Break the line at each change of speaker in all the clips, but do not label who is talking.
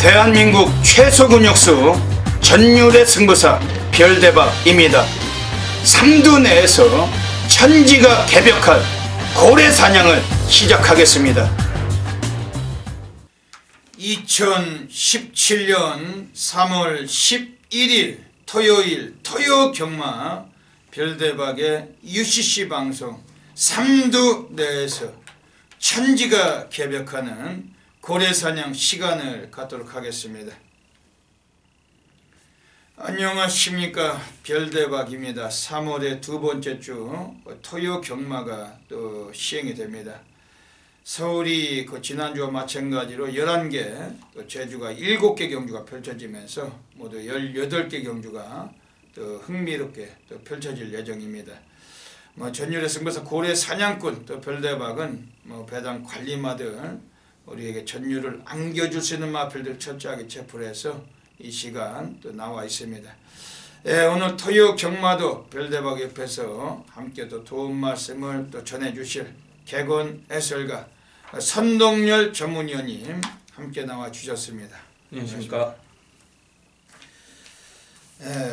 대한민국 최소 근육수 전율의 승부사 별대박입니다. 삼두 내에서 천지가 개벽한 고래 사냥을 시작하겠습니다. 2017년 3월 11일 토요일 토요경마 별대박의 UCC 방송 삼두 내에서 천지가 개벽하는 고래사냥 시간을 갖도록 하겠습니다. 안녕하십니까, 별대박입니다. 3월의 두 번째 주 토요 경마가 또 시행이 됩니다. 서울이 지난주와 마찬가지로 11개, 또 제주가 7개 경주가 펼쳐지면서 모두 18개 경주가 또 흥미롭게 또 펼쳐질 예정입니다. 전율의 승부사 고래 사냥꾼 또 별대박은 배당 관리마들 우리에게 전율을 안겨줄 수 있는 마필들 철저하게 체포를 해서 이 시간 또 나와 있습니다. 오늘 토요 경마도 별대박 옆에서 함께 또 도움 말씀을 또 전해주실 개건 해설가 선동열 전문위원님 함께 나와 주셨습니다.
안녕하십니까.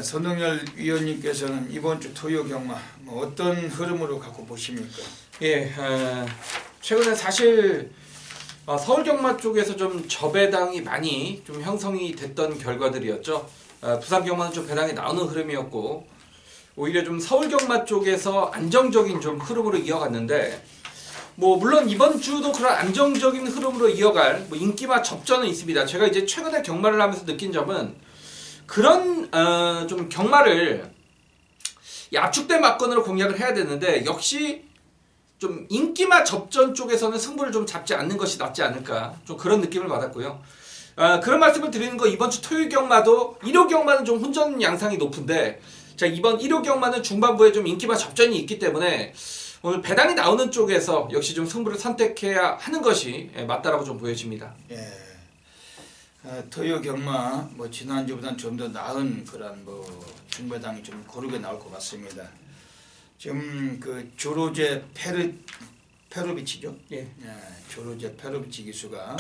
선동열 위원님께서는 이번 주 토요 경마 어떤 흐름으로 갖고 보십니까?
최근에 사실 서울 경마 쪽에서 좀 저배당이 많이 좀 형성이 됐던 결과들이었죠. 부산 경마는 좀 배당이 나오는 흐름이었고 오히려 좀 서울 경마 쪽에서 안정적인 좀 흐름으로 이어갔는데 물론 이번 주도 그런 안정적인 흐름으로 이어갈 인기마 접전은 있습니다. 제가 이제 최근에 경마를 하면서 느낀 점은 그런 좀 경마를 압축된 막건으로 공략을 해야 되는데 역시 좀 인기마 접전 쪽에서는 승부를 좀 잡지 않는 것이 낫지 않을까, 좀 그런 느낌을 받았고요. 그런 말씀을 드리는 거, 이번 주 토요일 경마도 1호 경마는 좀 혼전 양상이 높은데 자, 이번 1호 경마는 중반부에 좀 인기마 접전이 있기 때문에 오늘 배당이 나오는 쪽에서 역시 좀 승부를 선택해야 하는 것이 맞다라고 좀 보여집니다.
토요 경마 지난주보다는 좀 더 나은 그런 중배당이 좀 고르게 나올 것 같습니다. 지금 조로제 페로비치죠? 조로제 페로비치 기수가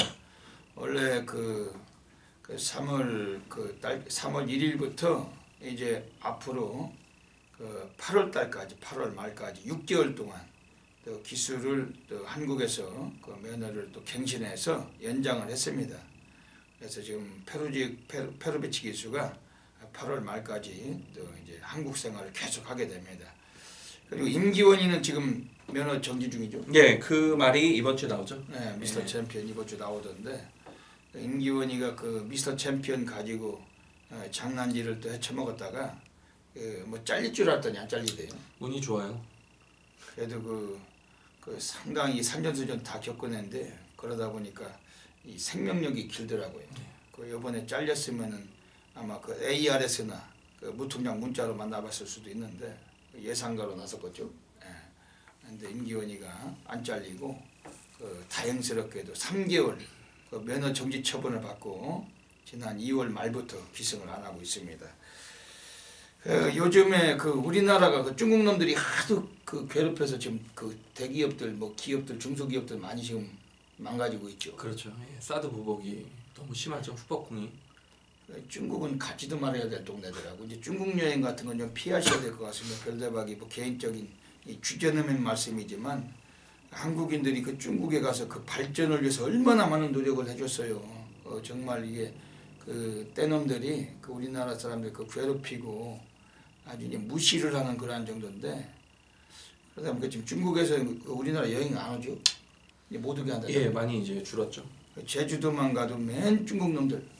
원래 3월 1일부터 이제 앞으로 8월 달까지, 8월 말까지 6개월 동안 또 기수를 또 한국에서 면허를 또 갱신해서 연장을 했습니다. 그래서 지금 페로비치 기수가 8월 말까지 또 이제 한국 생활을 계속하게 됩니다. 그리고 임기원이는 지금 면허 정지 중이죠.
그 말이 이번 주에 나오죠.
미스터 챔피언 이번 주 나오던데 임기원이가 미스터 챔피언 가지고 장난질을 또 헤쳐먹었다가 잘릴 줄 알았더니 안 잘리대요.
운이 좋아요.
그래도 상당히 산전수전 다 겪어낸데 그러다 보니까 이 생명력이 길더라고요. 이번에 잘렸으면은 아마 ARS나 무통장 문자로 만나봤을 수도 있는데 예상가로 나섰겠죠. 그런데 임기원이가 안 잘리고 다행스럽게도 3개월 면허 정지 처분을 받고 지난 2월 말부터 기승을 안 하고 있습니다. 요즘에 우리나라가 중국 놈들이 하도 괴롭혀서 지금 대기업들, 기업들, 중소기업들 많이 지금 망가지고 있죠.
그렇죠. 사드 보복이 너무 심하죠. 후폭풍이.
중국은 가지도 말아야 될 동네더라고. 이제 중국 여행 같은 건 좀 피하셔야 될 것 같습니다. 별대박이 개인적인 주제넘는 말씀이지만 한국인들이 중국에 가서 발전을 위해서 얼마나 많은 노력을 해줬어요. 정말 이게 떼놈들이 우리나라 사람들 괴롭히고 아주 이제 무시를 하는 그러한 정도인데 그러다 보니까 지금 중국에서 우리나라 여행 안 오죠. 이제 못 오게 한다.
많이 이제 줄었죠.
제주도만 가도 맨 중국 놈들.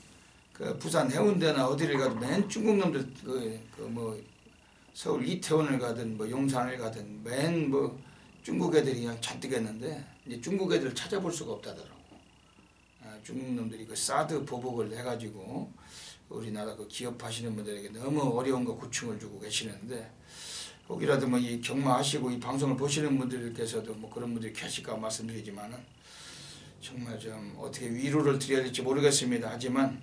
부산 해운대나 어디를 가도 맨 중국 놈들 서울 이태원을 가든 용산을 가든 맨 중국 애들이 그냥 잔뜩 했는데 이제 중국 애들을 찾아볼 수가 없다더라고. 중국 놈들이 사드 보복을 해가지고 우리나라 기업 하시는 분들에게 너무 어려운 고충을 주고 계시는데 혹이라도 이 경마하시고 이 방송을 보시는 분들께서도 그런 분들이 계실까 말씀드리지만은 정말 좀 어떻게 위로를 드려야 될지 모르겠습니다. 하지만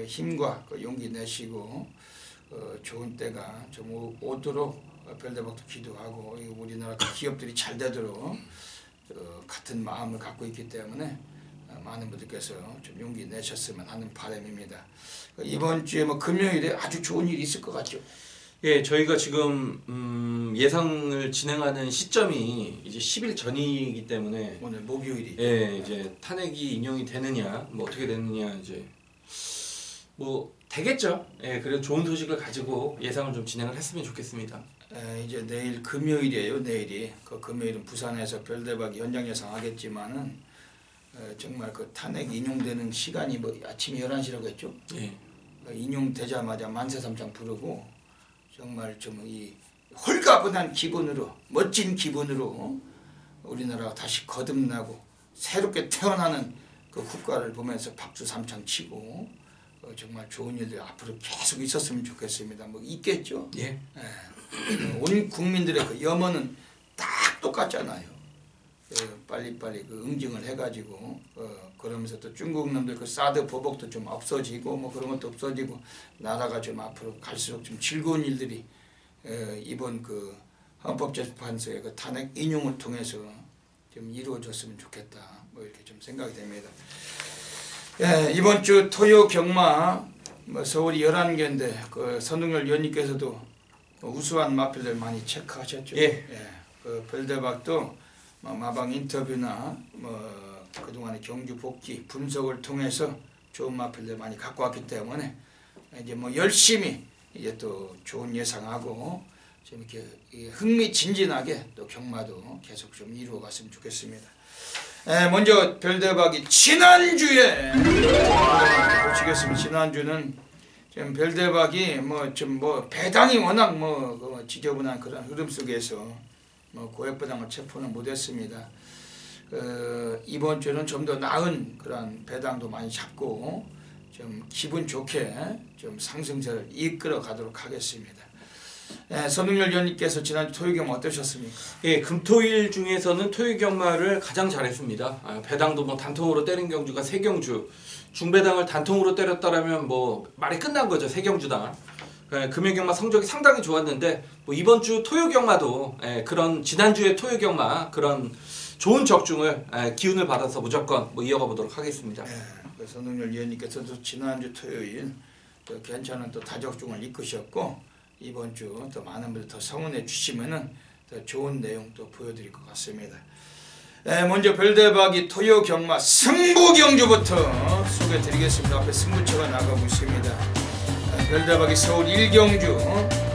힘과 용기 내시고 좋은 때가 좀 오도록 별대박도 기도하고 우리나라 기업들이 잘 되도록 같은 마음을 갖고 있기 때문에 많은 분들께서 좀 용기 내셨으면 하는 바람입니다. 이번 주에 뭐 금요일에 아주 좋은 일이 있을 것 같죠?
예, 저희가 지금 예상을 진행하는 시점이 이제 10일 전이기 때문에
오늘 목요일이.
예, 이제 탄핵이 인용이 되느냐, 뭐 어떻게 되느냐 이제 뭐 되겠죠. 예, 그래도 좋은 소식을 가지고 예상을 좀 진행을 했으면 좋겠습니다.
이제 내일 금요일이에요. 내일이 그 금요일은 부산에서 별대박 연장 예상하겠지만은 정말 그 탄핵 인용되는 시간이 뭐 아침 11시라고 했죠.
예.
인용되자마자 만세삼창 부르고 정말 좀 이 홀가분한 기분으로 멋진 기분으로 우리나라가 다시 거듭나고 새롭게 태어나는 그 국가를 보면서 박수 삼창 치고 정말 좋은 일들이 앞으로 계속 있었으면 좋겠습니다. 뭐 있겠죠.
예.
온 국민들의 그 염원은 딱 똑같잖아요. 빨리빨리 그 응징을 해가지고 그러면서 또 중국 놈들 그 사드 보복도 좀 없어지고 뭐 그런 것도 없어지고 나라가 좀 앞으로 갈수록 좀 즐거운 일들이 이번 그 헌법재판소의 그 탄핵 인용을 통해서 좀 이루어졌으면 좋겠다. 뭐 이렇게 좀 생각이 됩니다. 이번 주 토요 경마 뭐 서울이 11개인데 그 선동열 위원님께서도 우수한 마필들 많이 체크하셨죠.
예.
그 별대박도 마방 인터뷰나 뭐 그동안의 경주 복귀 분석을 통해서 좋은 마필들 많이 갖고 왔기 때문에 이제 뭐 열심히 이제 또 좋은 예상하고 좀 이렇게 흥미진진하게 또 경마도 계속 좀 이루어갔으면 좋겠습니다. 먼저 별대박이 지난주에 보시겠습니다. 지난주는 지금 별대박이 뭐 배당이 워낙 뭐 지저분한 그런 흐름 속에서 뭐 고액배당을 체포는 못했습니다. 이번 주는 좀 더 나은 그런 배당도 많이 잡고 좀 기분 좋게 좀 상승세를 이끌어 가도록 하겠습니다. 선웅열 위원님께서 지난주 토요경마 어떠셨습니까?
예, 금토일 중에서는 토요경마를 가장 잘했습니다. 배당도 뭐 단통으로 때린 경주가 3경주, 중배당을 단통으로 때렸다라면 뭐 말이 끝난 거죠. 3경주당. 금요경마 성적이 상당히 좋았는데 뭐 이번 주 토요경마도 그런 지난주의 토요경마 그런 좋은 적중을 기운을 받아서 무조건 뭐 이어가 보도록 하겠습니다.
선웅열 위원님께서도 지난주 토요일 또 괜찮은 또 다적중을 이끄셨고 이번 주 또 많은 분들 더 성원해 주시면은 더 좋은 내용 또 보여드릴 것 같습니다. 먼저 별대박이 토요 경마 승부 경주부터 소개드리겠습니다. 앞에 승부처가 나가고 있습니다. 별대박이 서울 1경주,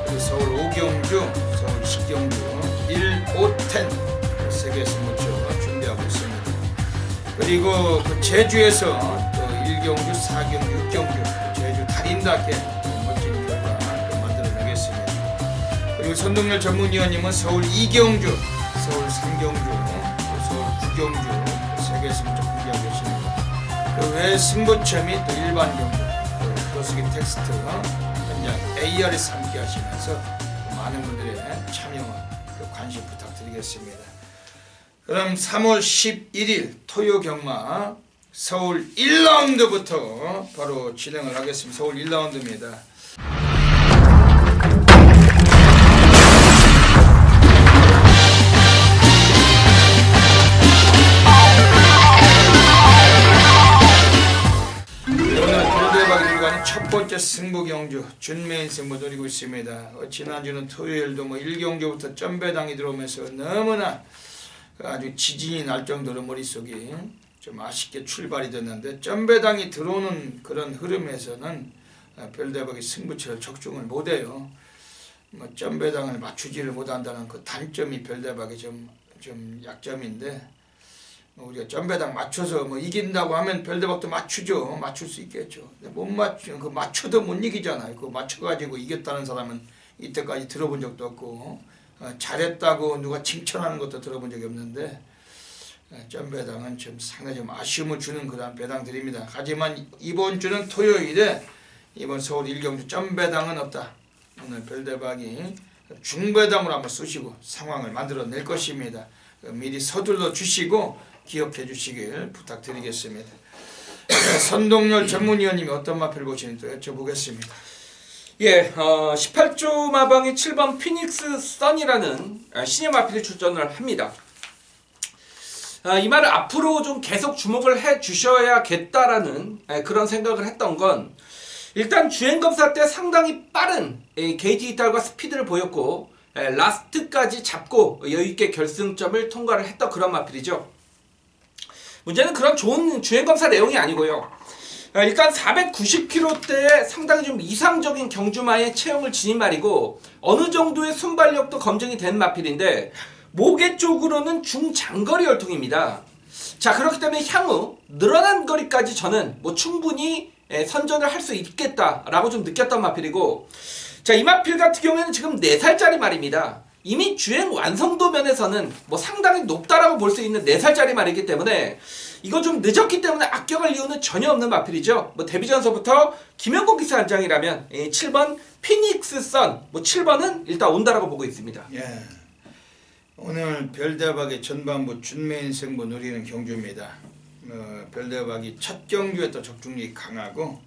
그리고 서울 5경주, 서울 10경주, 1, 5, 10 세개 승부처가 준비하고 있습니다. 그리고 그 제주에서 또 1경주, 4경주, 6경주 제주 달인답게 멋진 결과 만들어내겠습니다. 그리고 선동열 전문위원님은 서울 2경주, 서울 3경주, 서울 9경주 세개 승부처 준비하고 계십니다. 그 외 승부처 및 또 일반 경주 크로스기 텍스트와 현장 AR에서 함께 하시면서 많은 분들의 참여와 관심 부탁드리겠습니다. 그럼 3월 11일 토요 경마 서울 1라운드부터 바로 진행을 하겠습니다. 서울 1라운드입니다. 첫 번째 승부 경주 준메인 승부 노리고 있습니다. 지난주는 토요일도 뭐 1경주부터 점배당이 들어오면서 너무나 아주 지진이 날 정도로 머릿속이 좀 아쉽게 출발이 됐는데 점배당이 들어오는 그런 흐름에서는 별대박이 승부처를 적중을 못해요. 뭐 점배당을 맞추지를 못한다는 그 단점이 별대박의 좀 약점인데 우리가 점배당 맞춰서 뭐 이긴다고 하면 별대박도 맞추죠. 맞출 수 있겠죠. 못 맞추면 그 맞춰도 못 이기잖아요. 그 맞춰가지고 이겼다는 사람은 이때까지 들어본 적도 없고 잘했다고 누가 칭찬하는 것도 들어본 적이 없는데 점배당은 좀 상당히 좀 아쉬움을 주는 그런 배당들입니다. 하지만 이번 주는 토요일에 이번 서울 1경주 점배당은 없다. 오늘 별대박이 중배당으로 한번 쓰시고 상황을 만들어낼 것입니다. 미리 서둘러 주시고 기억해 주시길 부탁드리겠습니다. 선동열 전문위원님이 어떤 마필 보시는지 또 여쭤보겠습니다.
예, 18조 마방의 7번 피닉스 선이라는 신예 마필이 출전을 합니다. 이 말을 앞으로 좀 계속 주목을 해 주셔야겠다라는 그런 생각을 했던 건 일단 주행검사 때 상당히 빠른 게이지 이탈과 스피드를 보였고 라스트까지 잡고 여유있게 결승점을 통과를 했던 그런 마필이죠. 문제는 그런 좋은 주행검사 내용이 아니고요. 일단 490km대에 상당히 좀 이상적인 경주마의 체형을 지닌 말이고 어느 정도의 순발력도 검증이 된 마필인데 모계 쪽으로는 중장거리 열통입니다. 자, 그렇기 때문에 향후 늘어난 거리까지 저는 뭐 충분히 선전을 할 수 있겠다라고 좀 느꼈던 마필이고, 자, 이 마필 같은 경우에는 지금 4살짜리 말입니다. 이미 주행 완성도 면에서는 뭐 상당히 높다라고 볼 수 있는 4살짜리 말이기 때문에 이거 좀 늦었기 때문에 아껴갈 이유는 전혀 없는 마필이죠. 뭐 데뷔전서부터 김영곤 기사 한 장이라면 7번 피닉스 선, 뭐 7번은 일단 온다라고 보고 있습니다.
예. 오늘 별대박의 전반부 준메인 승부 누리는 경주입니다. 별대박이 첫 경주에 또 적중력이 강하고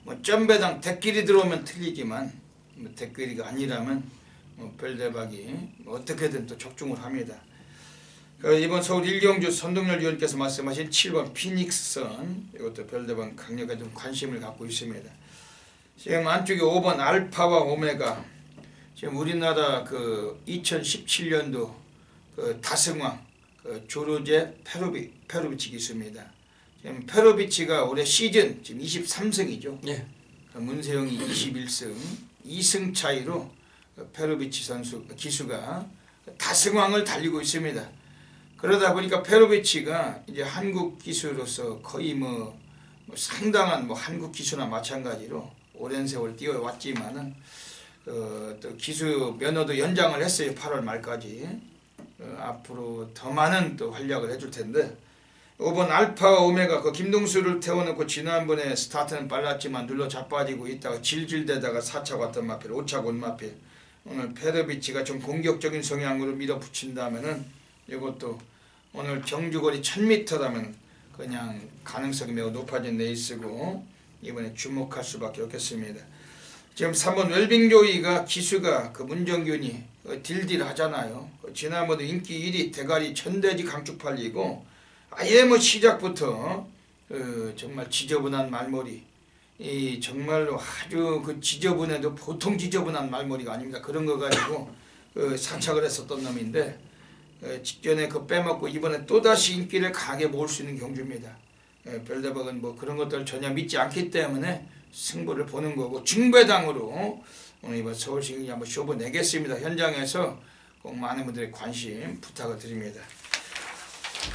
뭐 점배당 대끼리 들어오면 틀리지만 뭐 대끼리가 아니라면 별대박이 어떻게든 또 적중을 합니다. 이번 서울 1경주 선동열 위원께서 말씀하신 7번 피닉스선 이것도 별대박 강력하게 좀 관심을 갖고 있습니다. 지금 안쪽에 5번 알파와 오메가 지금 우리나라 그 2017년도 그 다승왕 그 조르제 페로비치 기수입니다. 지금 페로비치가 올해 시즌 지금 23승이죠.
예.
문세영이 21승 2승 차이로 페로비치 선수 기수가 다승왕을 달리고 있습니다. 그러다 보니까 페로비치가 이제 한국 기수로서 거의 뭐 상당한 뭐 한국 기수나 마찬가지로 오랜 세월 뛰어왔지만은 또 기수 면허도 연장을 했어요. 8월 말까지. 앞으로 더 많은 또 활약을 해줄 텐데 5번 알파 오메가 그 김동수를 태워놓고 지난번에 스타트는 빨랐지만 눌러 자빠지고 있다가 질질대다가 4차 왔던 마필 5차 곤 마필 오늘 페르비치가 좀 공격적인 성향으로 밀어붙인다면은 이것도 오늘 경주거리 1000m라면 그냥 가능성이 매우 높아진 레이스고 이번에 주목할 수밖에 없겠습니다. 지금 3번 웰빙조이가 기수가 그 문정균이 딜딜 하잖아요. 지난번에 인기 1위 대가리 천대지 강쭉 팔리고 아예 뭐 시작부터 정말 지저분한 말머리 이 정말로 아주 그 지저분해도 보통 지저분한 말머리가 아닙니다. 그런 거 가지고 사착을 했었던 놈인데 직전에 그 빼먹고 이번에 또다시 인기를 강하게 모을 수 있는 경주입니다. 별대박은 뭐 그런 것들 전혀 믿지 않기 때문에 승부를 보는 거고 중배당으로 오늘 이번 서울시경기 한번 쇼부 내겠습니다. 현장에서 꼭 많은 분들의 관심 부탁을 드립니다.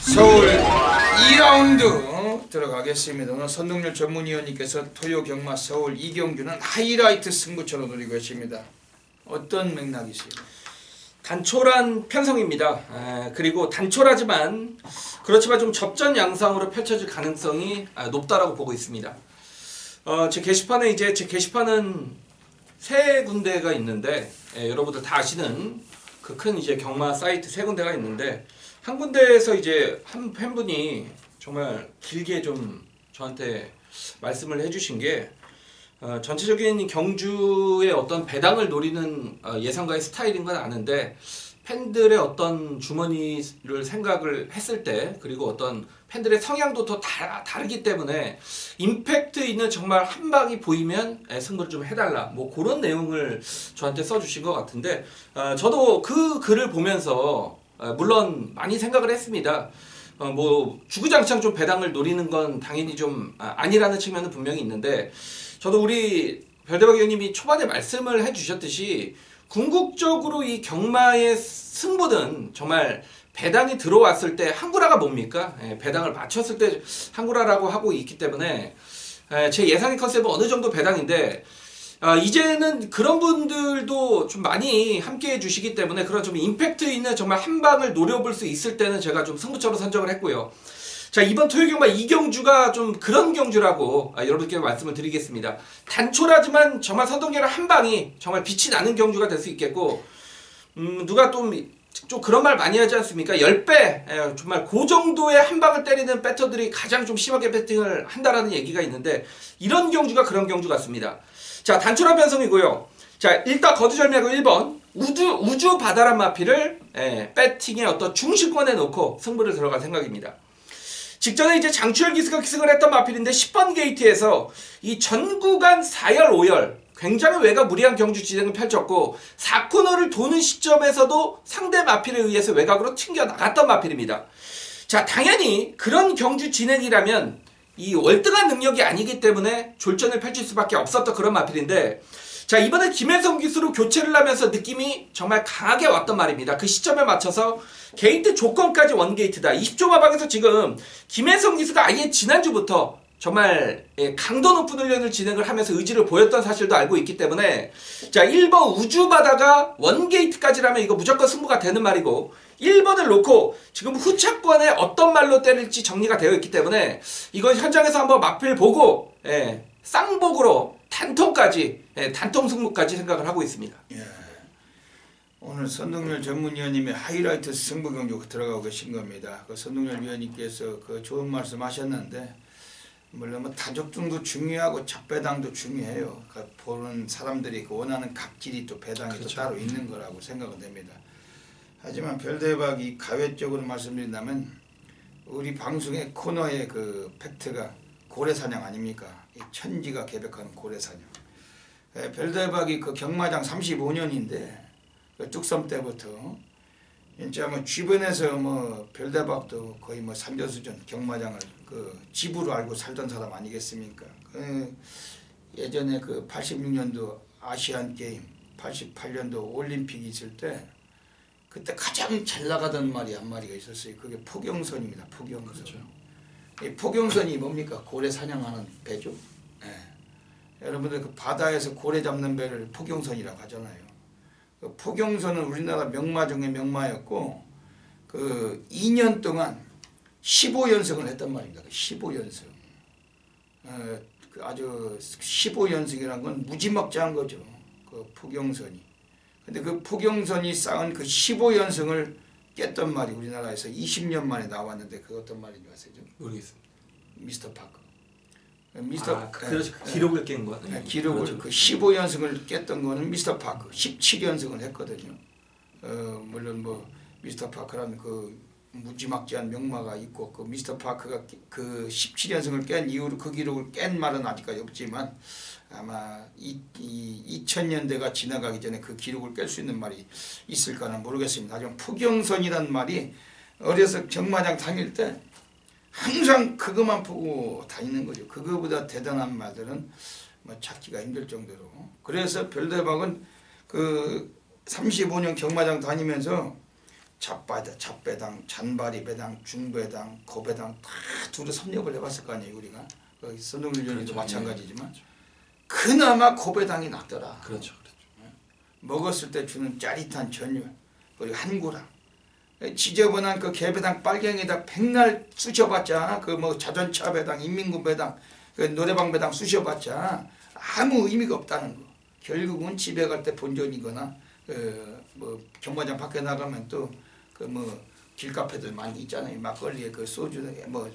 서울 2라운드 들어가겠습니다. 오늘 선동열 전문위원님께서 토요 경마 서울 2경주는 하이라이트 승부처로 노리고 계십니다. 어떤 맥락이세요?
단촐한 편성입니다. 그리고 단촐하지만 그렇지만 좀 접전 양상으로 펼쳐질 가능성이 높다라고 보고 있습니다. 제 게시판은 세 군데가 있는데 여러분들 다 아시는 그 큰 이제 경마 사이트 세 군데가 있는데 한 군데에서 이제 한 팬분이 정말 길게 좀 저한테 말씀을 해주신 게 전체적인 경주의 어떤 배당을 노리는 예상가의 스타일인 건 아는데 팬들의 어떤 주머니를 생각을 했을 때 그리고 어떤 팬들의 성향도 더 다르기 때문에 임팩트 있는 정말 한 방이 보이면 승부를 좀 해달라 뭐 그런 내용을 저한테 써주신 것 같은데 저도 그 글을 보면서 물론 많이 생각을 했습니다. 뭐 주구장창 좀 배당을 노리는 건 당연히 좀 아니라는 측면은 분명히 있는데 저도 우리 별대박 의원님이 초반에 말씀을 해주셨듯이 궁극적으로 이 경마의 승부는 정말 배당이 들어왔을 때 한구라가 뭡니까? 배당을 맞췄을 때 한구라라고 하고 있기 때문에 제 예상의 컨셉은 어느 정도 배당인데 이제는 그런 분들도 좀 많이 함께 해주시기 때문에 그런 좀 임팩트 있는 정말 한 방을 노려볼 수 있을 때는 제가 좀 승부처로 선정을 했고요. 자, 이번 토요경마 2경주가 좀 그런 경주라고 여러분께 말씀을 드리겠습니다. 단촐하지만 정말 선동열의 한 방이 정말 빛이 나는 경주가 될 수 있겠고 누가 좀 그런 말 많이 하지 않습니까? 10배 정말 그 정도의 한 방을 때리는 배터들이 가장 좀 심하게 배팅을 한다라는 얘기가 있는데 이런 경주가 그런 경주 같습니다. 자, 단촐한 편성이고요. 자, 일단 거두절미하고 1번 우주 바다란 마필을 배팅의 어떤 중심권에 놓고 승부를 들어갈 생각입니다. 직전에 이제 장추열 기수가 기승을 했던 마필인데 10번 게이트에서 이 전 구간 4열, 5열 굉장히 외곽 무리한 경주 진행을 펼쳤고 4코너를 도는 시점에서도 상대 마필에 의해서 외곽으로 튕겨 나갔던 마필입니다. 자, 당연히 그런 경주 진행이라면 이 월등한 능력이 아니기 때문에 졸전을 펼칠 수밖에 없었던 그런 마필인데, 자, 이번에 김혜성 기수로 교체를 하면서 느낌이 정말 강하게 왔던 말입니다. 그 시점에 맞춰서 게이트 조건까지 원게이트다. 20조 마방에서 지금 김혜성 기수가 아예 지난주부터 정말 강도 높은 훈련을 진행을 하면서 의지를 보였던 사실도 알고 있기 때문에, 자, 1번 우주바다가 원게이트까지라면 이거 무조건 승부가 되는 말이고, 1번을 놓고 지금 후차권에 어떤 말로 때릴지 정리가 되어 있기 때문에 이건 현장에서 한번 마필 보고 쌍복으로 단통까지, 단통 승부까지 생각을 하고 있습니다.
예. 오늘 선동열 전문위원님의 하이라이트 승부 경기가 들어가고 계신 겁니다. 그 선동열 위원님께서 그 좋은 말씀 하셨는데, 물론 뭐 타적등도 중요하고 잡배당도 중요해요. 그 보는 사람들이 그 원하는 각질이 또 배당이
그렇죠.
또 따로 있는 거라고 생각은 됩니다. 하지만 별대박이 가외적으로 말씀드린다면 우리 방송의 코너의 그 팩트가 고래사냥 아닙니까? 이 천지가 개벽하는 고래사냥. 별대박이 그 경마장 35년인데 그 뚝섬 때부터 진짜 뭐 주변에서 뭐 별대박도 거의 뭐 산전수전 경마장을 그 집으로 알고 살던 사람 아니겠습니까? 그 예전에 그 86년도 아시안 게임, 88년도 올림픽 있을 때 그때 가장 잘 나가던 말이 한 마리가 있었어요. 그게 포경선입니다. 포경선.
그렇죠.
이 포경선이 뭡니까? 고래 사냥하는 배죠. 예. 여러분들 그 바다에서 고래 잡는 배를 포경선이라고 하잖아요. 그 포경선은 우리나라 명마 중에 명마였고 그 2년 동안 15연승을 했단 말입니다. 15연승. 그 아주 15연승이라는 건 무지막지한 거죠. 그 포경선이. 근데 그 포경선이 쌓은 그 15연승을 깼던 말이 우리나라에서 20년 만에 나왔는데 그 어떤 말인지 아세요?
모르겠습니다.
미스터 파크.
그렇죠. 기록을 깬 거.
기록을
그렇죠.
그 15연승을 깼던 거는 미스터 파크 17연승을 했거든요. 물론 뭐 미스터 파크라는 그 무지막지한 명마가 있고 그 미스터 파크가 그 17연승을 깬 이후로 그 기록을 깬 말은 아직까지 없지만 아마 2000년대가 지나가기 전에 그 기록을 깰 수 있는 말이 있을까는 모르겠습니다. 하지만 포경선이라는 말이 어려서 경마장 다닐 때 항상 그것만 보고 다니는 거죠. 그거보다 대단한 말들은 뭐 찾기가 힘들 정도로. 그래서 별대박은 그 35년 경마장 다니면서 잡배당, 잔바리 배당, 중배당, 고배당 다 두루 섭렵을 해봤을 거 아니에요. 우리가 선동열 위원님도
그렇죠.
마찬가지지만 그나마 고배당이 낫더라.
그렇죠.
먹었을 때 주는 짜릿한 전율, 그리고 한구랑 지저분한 그 개배당 빨갱이다 백날 쑤셔봤자 그 뭐 자전차 배당, 인민군 배당, 그 노래방 배당 쑤셔봤자 아무 의미가 없다는 거. 결국은 집에 갈 때 본전이거나 뭐 경마장 밖에 나가면 또 그 뭐 길카페들 많이 있잖아요. 막걸리에 그 소주 뭐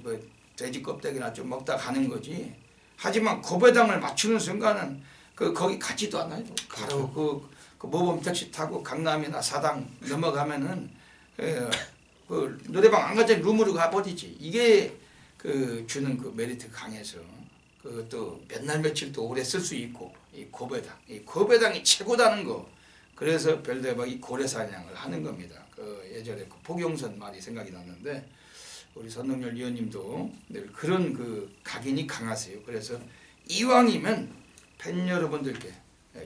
돼지 껍데기나 좀 먹다 가는 거지. 하지만 고배당을 맞추는 순간은 그 거기 가지도 않아요. 바로 그 모범 택시 타고 강남이나 사당 넘어가면은 그 노래방 안 가자 룸으로 가버리지. 이게 그 주는 그 메리트 강해서 그또 몇 날 며칠 또 오래 쓸 수 있고 이 고배당이 최고다는 거. 그래서 별대박이 고래사냥을 하는 겁니다. 그 예전에 그 포경선 말이 생각이 났는데 우리 선동열 위원님도 늘 그런 그 각인이 강하세요. 그래서 이왕이면 팬 여러분들께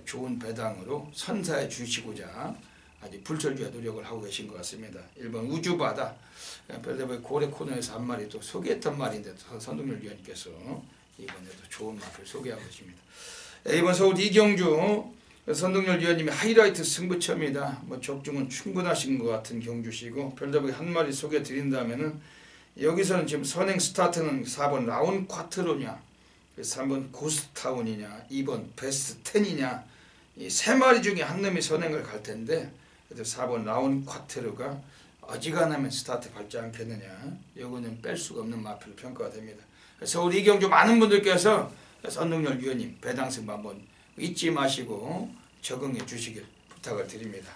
좋은 배당으로 선사해 주시고자 아주 불철주야 노력을 하고 계신 것 같습니다. 1번 우주바다 별대박의 고래 코너에서 한 마리 또 소개했던 말인데 선동열 위원님께서 이번에도 좋은 말을 소개하고 계십니다. 이번 서울 이경주 선동열 위원님의 하이라이트 승부처입니다. 뭐 적중은 충분하신 것 같은 경주시고 별대박의 한 마리 소개해 드린다면은 여기서는 지금 선행 스타트는 4번 라운 콰트로냐, 3번 고스타운이냐, 2번 베스트 10이냐 이 세 마리 중에 한 놈이 선행을 갈 텐데 그래도 4번 라운 콰트로가 어지간하면 스타트 밟지 않겠느냐. 이거는 뺄 수가 없는 마표로 평가가 됩니다. 서울 이경주 많은 분들께서 선동열 위원님 배당 승부 한번 잊지 마시고 적응해 주시길 부탁을 드립니다.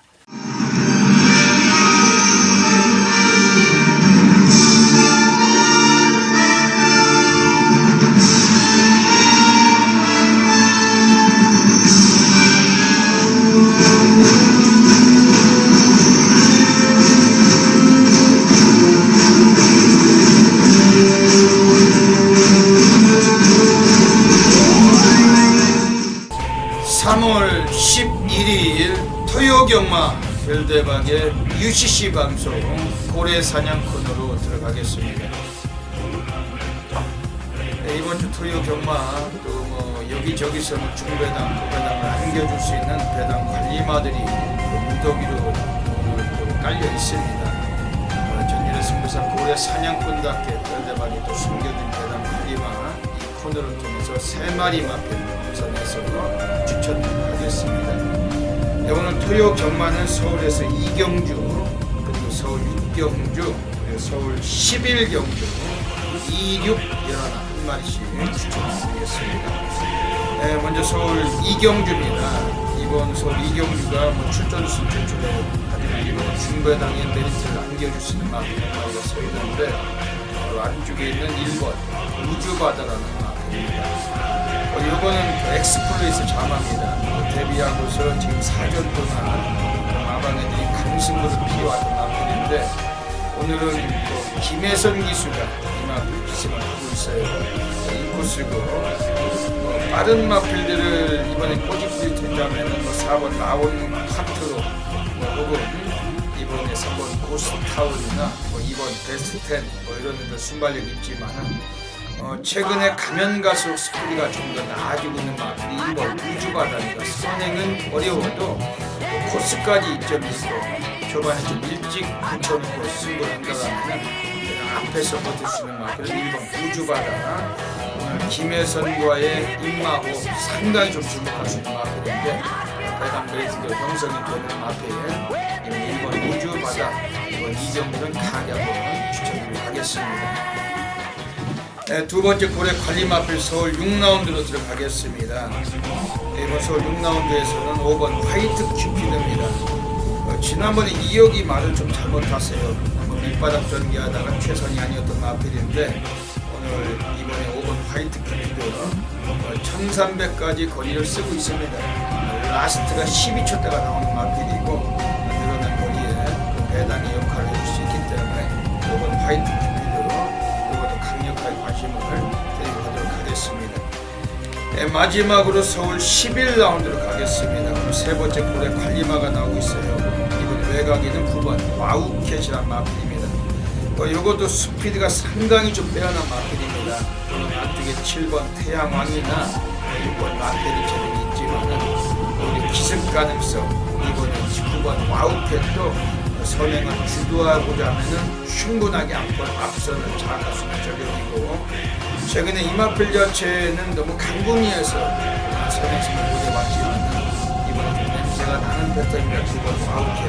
(3월 11일) 토요경마 별대박의 UCC 방송 고래사냥 코너로 들어가겠습니다. 네, 이번 주 토요경마 또 뭐 여기저기서 뭐 중배당, 고배당을 안겨줄 수 있는 배당 관리마들이 무더기로 또 깔려 있습니다. 전일의 승부사 고래사냥꾼답게 별대박이 또 숨겨진 배당 관리마 이 코너를 통해서 3마리 마필 선에서 추천하겠습니다. 네, 오늘 토요 경마는 서울에서 이경주, 그리고 서울 6경주, 그리고 서울 11경주, 26, 11 한 마리씩 추천드리겠습니다. 네, 먼저 서울 이경주입니다. 이번 서울 이경주가 뭐 출전 순조초에 하지만 이번 중배당의 메리트를 안겨줄 수 있는 마필가 서있는데 바로 안쪽에 있는 1번 우주바다라는 마필입니다. 이거는 엑스플로이스 자마입니다. 데뷔하고서 지금 4년 동안 마방애들이 강승부를 피워왔던 마필인데 오늘은 또 김혜선 기수가 이 마필 기승을 하고 있어요. 이 코스고 빠른 마필들을 이번에 꼬집을 된다면 4번 라온 하트로 혹은 이번에 3번 고스타운이나 2번 베스트 10 이런 데도 순발력이 있지만은 최근에 가면 갈수록 스피드가 좀 더 나아지고 있는 마필이 1번 우주바다니까 선행은 어려워도 코스까지 이점이 있고 초반에 좀 일찍 붙여놓고 승부를 한다면 앞에서 버틸 수 있는 마필은 1번 우주바다. 오늘 김혜선과의 입마호 상당히 좀 주목할 수 있는 마필인데 배당 메리트도 형성이 되는 마필 1번 우주바다, 2번 이경주는 강약으로 추천드리도록 하겠습니다. 네, 두 번째 고래 관리 마필 서울 6라운드로 들어가겠습니다. 이번 서울 6라운드에서는 5번 화이트 큐피드입니다. 지난번에 2억이 말을 좀 잘못 탔어요. 밑바닥 전개하다가 최선이 아니었던 마필인데 오늘 이번에 5번 화이트 큐피드 1300까지 거리를 쓰고 있습니다. 라스트가 12초대가 나오는 마필이고 늘어난 거리에 배당의 역할을 해줄 수 있기 때문에 5번 화이트 큐피드 관심을 드리고 하도록 하겠습니다. 네, 마지막으로 서울 11라운드로 가겠습니다. 오늘 세 번째 고래 관리마가 나오고 있어요. 이번 외곽에는 9번 와우캣이라는 마필입니다. 이것도 스피드가 상당히 좀 빼어난 마필입니다. 오늘 안쪽에 7번 태양왕이나 6번 라페리처럼 있지만 우리 기습 가능성 이번에 19번 와우캣도 선행을 주도하고자 하면 충분하게 앞선을 장악할 수 있는 저력이고 최근에 이 마필 자체는 너무 강구미에서 선행성을 보여왔지만 이번에 좀 냄새가 나는 패턴이라 2번 와우캣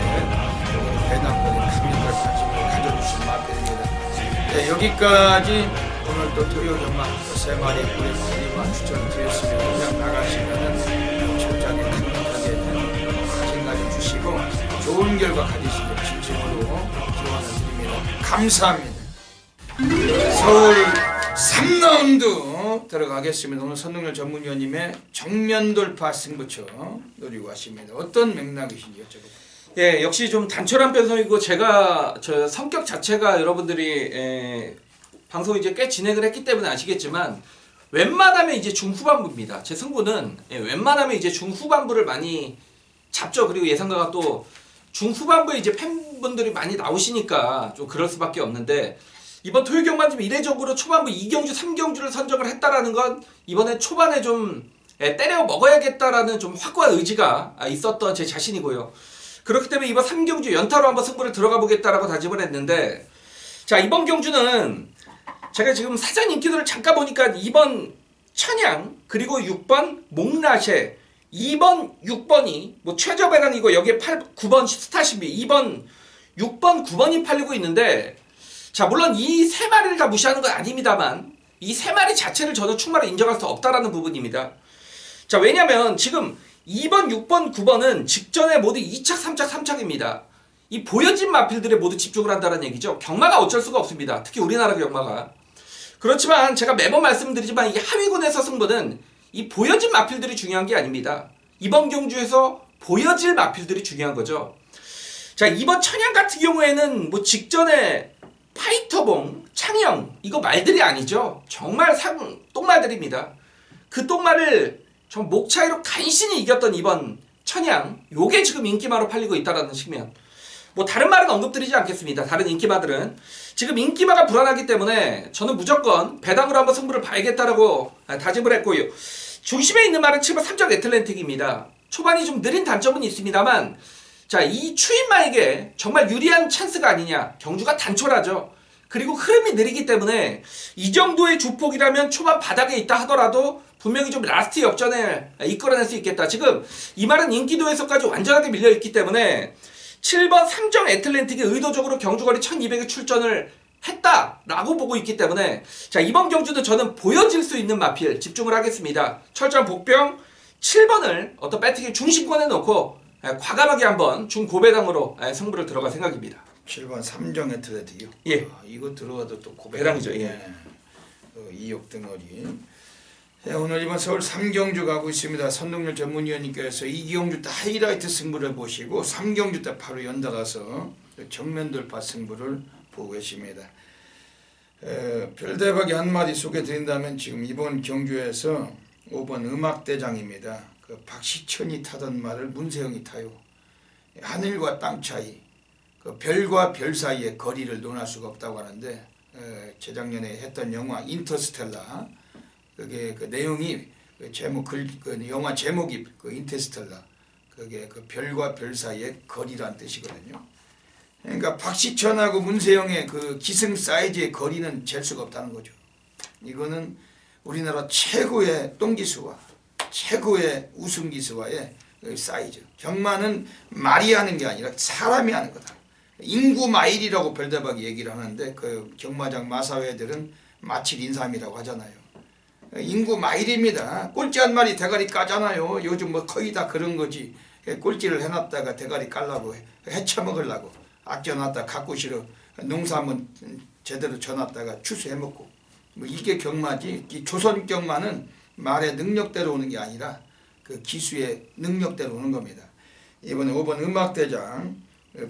이번에 배당권에 강력한 관심을 가져주신 마필입니다. 네, 여기까지 오늘 또 토요 경마 3마리 고래 관리마 추천을 드렸으면 그냥 나가시면은 철저하게 강력하게 마진까지 주시고 좋은 결과 가지시길 진심으로 기원을 드립니다. 감사합니다. 서울 3라운드 들어가겠습니다. 오늘 선동열 전문위원님의 정면 돌파 승부처 노리고 하십니다. 어떤 맥락이신지 여쭤볼게요.
예, 역시 좀 단촐한 편성이고 제가 저 성격 자체가 여러분들이 방송 이제 꽤 진행을 했기 때문에 아시겠지만 웬만하면 이제 중후반부입니다. 제 승부는 웬만하면 이제 중후반부를 많이 잡죠. 그리고 예상가가 또 중후반부에 이제 팬분들이 많이 나오시니까 좀 그럴 수밖에 없는데 이번 토요경만 좀 이례적으로 초반부 2경주, 3경주를 선정을 했다라는 건 이번에 초반에 좀 때려 먹어야겠다라는 좀 확고한 의지가 있었던 제 자신이고요. 그렇기 때문에 이번 3경주 연타로 한번 승부를 들어가 보겠다라고 다짐을 했는데 자 이번 경주는 제가 지금 사전 인기도를 잠깐 보니까 2번 천양 그리고 6번 몽라쉐 2번, 6번이 뭐 최저 배당이고 여기에 9번 스타시비 2번, 6번, 9번이 팔리고 있는데 자 물론 이 세 마리를 다 무시하는 건 아닙니다만 이 세 마리 자체를 저는 충분히 인정할 수 없다라는 부분입니다. 자 왜냐면 지금 2번, 6번, 9번은 직전에 모두 2착, 3착, 3착입니다. 이 보여진 마필들에 모두 집중을 한다는 얘기죠. 경마가 어쩔 수가 없습니다. 특히 우리나라 경마가. 그렇지만 제가 매번 말씀드리지만 이 하위군에서 승부는 이 보여진 마필들이 중요한 게 아닙니다. 이번 경주에서 보여질 마필들이 중요한 거죠. 자, 이번 천양 같은 경우에는 뭐 직전에 파이터봉, 창영 이거 말들이 아니죠. 정말 똥말들입니다. 그 똥말을 좀 목 차이로 간신히 이겼던 이번 천양, 요게 지금 인기마로 팔리고 있다라는 측면. 뭐 다른 말은 언급드리지 않겠습니다. 다른 인기마들은 지금 인기마가 불안하기 때문에 저는 무조건 배당으로 한번 승부를 봐야겠다라고 다짐을 했고요. 중심에 있는 말은 7번 3적 애틀랜틱입니다. 초반이 좀 느린 단점은 있습니다만, 자, 이 추인마에게 정말 유리한 찬스가 아니냐. 경주가 단촐하죠. 그리고 흐름이 느리기 때문에 이 정도의 주폭이라면 초반 바닥에 있다 하더라도 분명히 좀 라스트 역전을 이끌어낼 수 있겠다. 지금 이 말은 인기도에서까지 완전하게 밀려있기 때문에 7번 3정 애틀랜틱이 의도적으로 경주거리 1200에 출전을 했다라고 보고 있기 때문에, 자, 이번 경주도 저는 보여질 수 있는 마필 집중을 하겠습니다. 철저한 복병 7번을 어떤 배팅의 중심권에 놓고 과감하게 한번 중고배당으로 승부를 들어갈 생각입니다.
7번 3정 애틀랜틱이요?
예.
아, 이거 들어가도 또
배당이죠. 예.
2억 덩어리. 네, 오늘 이번 서울 3경주 가고 있습니다. 선동열 전문위원님께서 2경주 때 하이라이트 승부를 보시고 3경주 때 바로 연달아서 정면 돌파 승부를 보고 계십니다. 별대박이 한마디 소개드린다면 지금 이번 경주에서 5번 음악대장입니다. 그 박시천이 타던 말을 문세영이 타요. 하늘과 땅 차이, 그 별과 별 사이의 거리를 논할 수가 없다고 하는데, 재작년에 했던 영화 인터스텔라, 그게 그 내용이 그 제목 그 영화 제목이 그 인터스텔라, 그게 그 별과 별 사이의 거리란 뜻이거든요. 그러니까 박시천하고 문세영의 그 기승 사이즈의 거리는 잴 수가 없다는 거죠. 이거는 우리나라 최고의 똥기수와 최고의 우승기수와의 사이즈. 경마는 말이 하는 게 아니라 사람이 하는 거다. 인구 마일이라고 별대박이 얘기를 하는데, 그 경마장 마사회들은 마칠 인삼이라고 하잖아요. 인구 마일입니다. 꼴찌 한 마리 대가리 까잖아요. 요즘 뭐 거의 다 그런 거지. 꼴찌를 해놨다가 대가리 깔라고 해쳐먹으려고 아껴놨다 갖고 싫어 농사 한번 제대로 져놨다가 추수해먹고, 뭐 이게 경마지. 이 조선 경마는 말의 능력대로 오는 게 아니라 그 기수의 능력대로 오는 겁니다. 이번에 5번 음악대장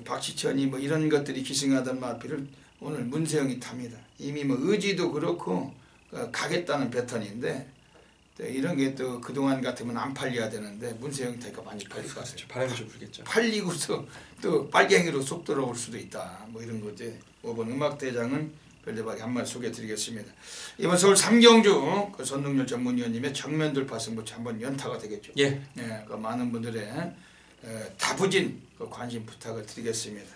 박시천이 뭐 이런 것들이 기승하던 마필을 오늘 문세영이 탑니다. 이미 뭐 의지도 그렇고 가겠다는 패턴인데, 또 이런 게 또 그동안 같으면 안 팔려야 되는데 문세영이 타니까 많이 팔릴 것 같아요.
바람이 좀 불겠죠.
팔리고서 또 빨갱이로 속 들어올 수도 있다. 뭐 이런 거지. 5번 음악대장은 별대박이 한 말 소개해드리겠습니다. 이번 서울 3경주 그 선동열 전문위원님의 정면 돌파 승부 한번 연타가 되겠죠.
예.
예, 그 많은 분들의 다부진 그 관심 부탁을 드리겠습니다.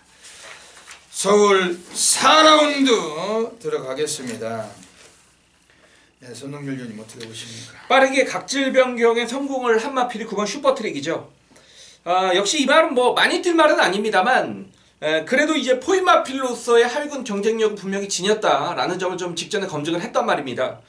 서울 4라운드 들어가겠습니다. 네, 선동열 위원님 어떻게 보십니까?
빠르게 각질 변경에 성공을 한 마필이 9번 슈퍼트랙이죠. 역시 이 말은 뭐 많이 뛸 말은 아닙니다만, 그래도 이제 포인 마필로서의 하위군 경쟁력은 분명히 지녔다라는 점을 좀 직전에 검증을 했단 말입니다.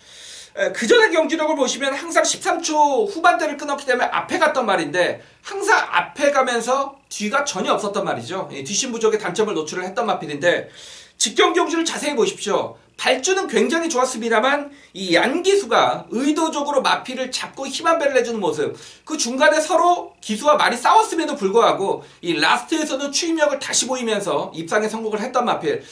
그 전의 경기력을 보시면 항상 13초 후반대를 끊었기 때문에 앞에 갔던 말인데, 항상 앞에 가면서 뒤가 전혀 없었단 말이죠. 뒷심 부족의 단점을 노출을 했던 마필인데, 직경 경주를 자세히 보십시오. 발주는 굉장히 좋았습니다만 이 얀기수가 의도적으로 마필을 잡고 힘 한 배를 내주는 모습, 그 중간에 서로 기수와 말이 싸웠음에도 불구하고 이 라스트에서는 추임력을 다시 보이면서 입상에 성공을 했던 마필.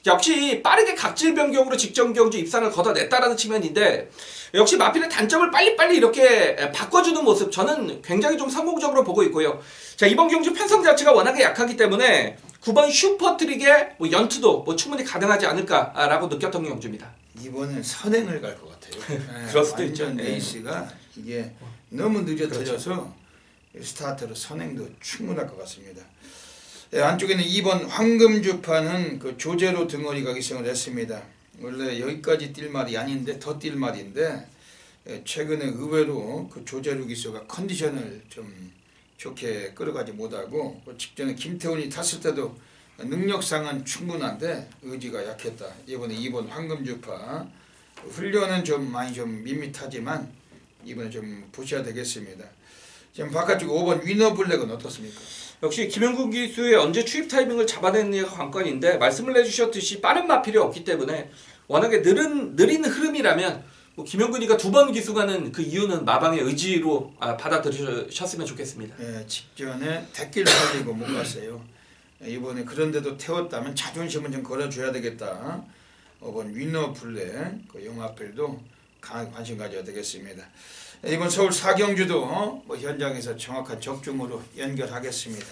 역시 빠르게 각질 변경으로 직전 경주 입상을 걷어냈다라는 측면인데, 역시 마필의 단점을 빨리빨리 이렇게 바꿔주는 모습, 저는 굉장히 좀 성공적으로 보고 있고요. 자, 이번 경주 편성 자체가 워낙에 약하기 때문에 9번 슈퍼트릭의 뭐 연투도 뭐 충분히 가능하지 않을까라고 느꼈던 경주입니다.
이번엔 선행을 갈 것 같아요. 네,
그럴 수도 있죠.
완전 레이스가 이게 너무 늦어져서 스타트로 선행도 충분할 것 같습니다. 네, 안쪽에는 2번 황금주파는 그 조제로 등어리가 기승을 했습니다. 원래 여기까지 뛸 말이 아닌데 더 뛸 말인데, 최근에 의외로 그 조제로 기수가 컨디션을 좀 좋게 끌어가지 못하고, 직전에 김태훈이 탔을 때도 능력상은 충분한데 의지가 약했다. 이번에 2번 황금주파 훈련은 좀 많이 좀 밋밋하지만 이번에 좀 보셔야 되겠습니다. 지금 바깥쪽 5번 위너블랙은 어떻습니까?
역시 김영국 기수의 언제 추입 타이밍을 잡아내느냐가 관건인데 말씀을 해주셨듯이 빠른 마필이 없기 때문에 워낙에 느린 흐름이라면 뭐 김영근이가 2번 기수 가는 그 이유는 마방의 의지로 받아들이셨으면 좋겠습니다.
예, 직전에 택길 살리고 못 갔어요. 이번에 그런데도 태웠다면 자존심은 좀 걸어줘야 되겠다. 5번 위너블랙 그 영화필도 강하게 관심 가져야 되겠습니다. 이번 서울 사경주도 뭐 현장에서 정확한 적중으로 연결하겠습니다.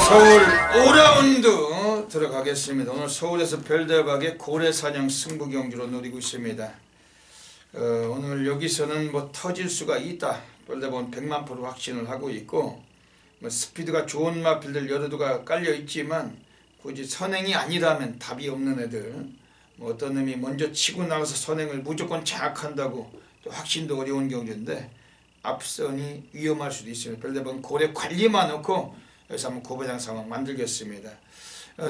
서울 5라운드 들어가겠습니다. 오늘 서울에서 별대박의 고래사냥 승부 경주로 노리고 있습니다. 오늘 여기서는 뭐 터질 수가 있다. 별대박은 100만% 확신을 하고 있고 뭐 스피드가 좋은 마필들 여러 두가 깔려 있지만 굳이 선행이 아니라면 답이 없는 애들 뭐 어떤 놈이 먼저 치고 나가서 선행을 무조건 장악한다고 또 확신도 어려운 경주인데 앞선이 위험할 수도 있습니다. 별대박은 고래 관리만 놓고 여기서 한번 고배당 상황 만들겠습니다.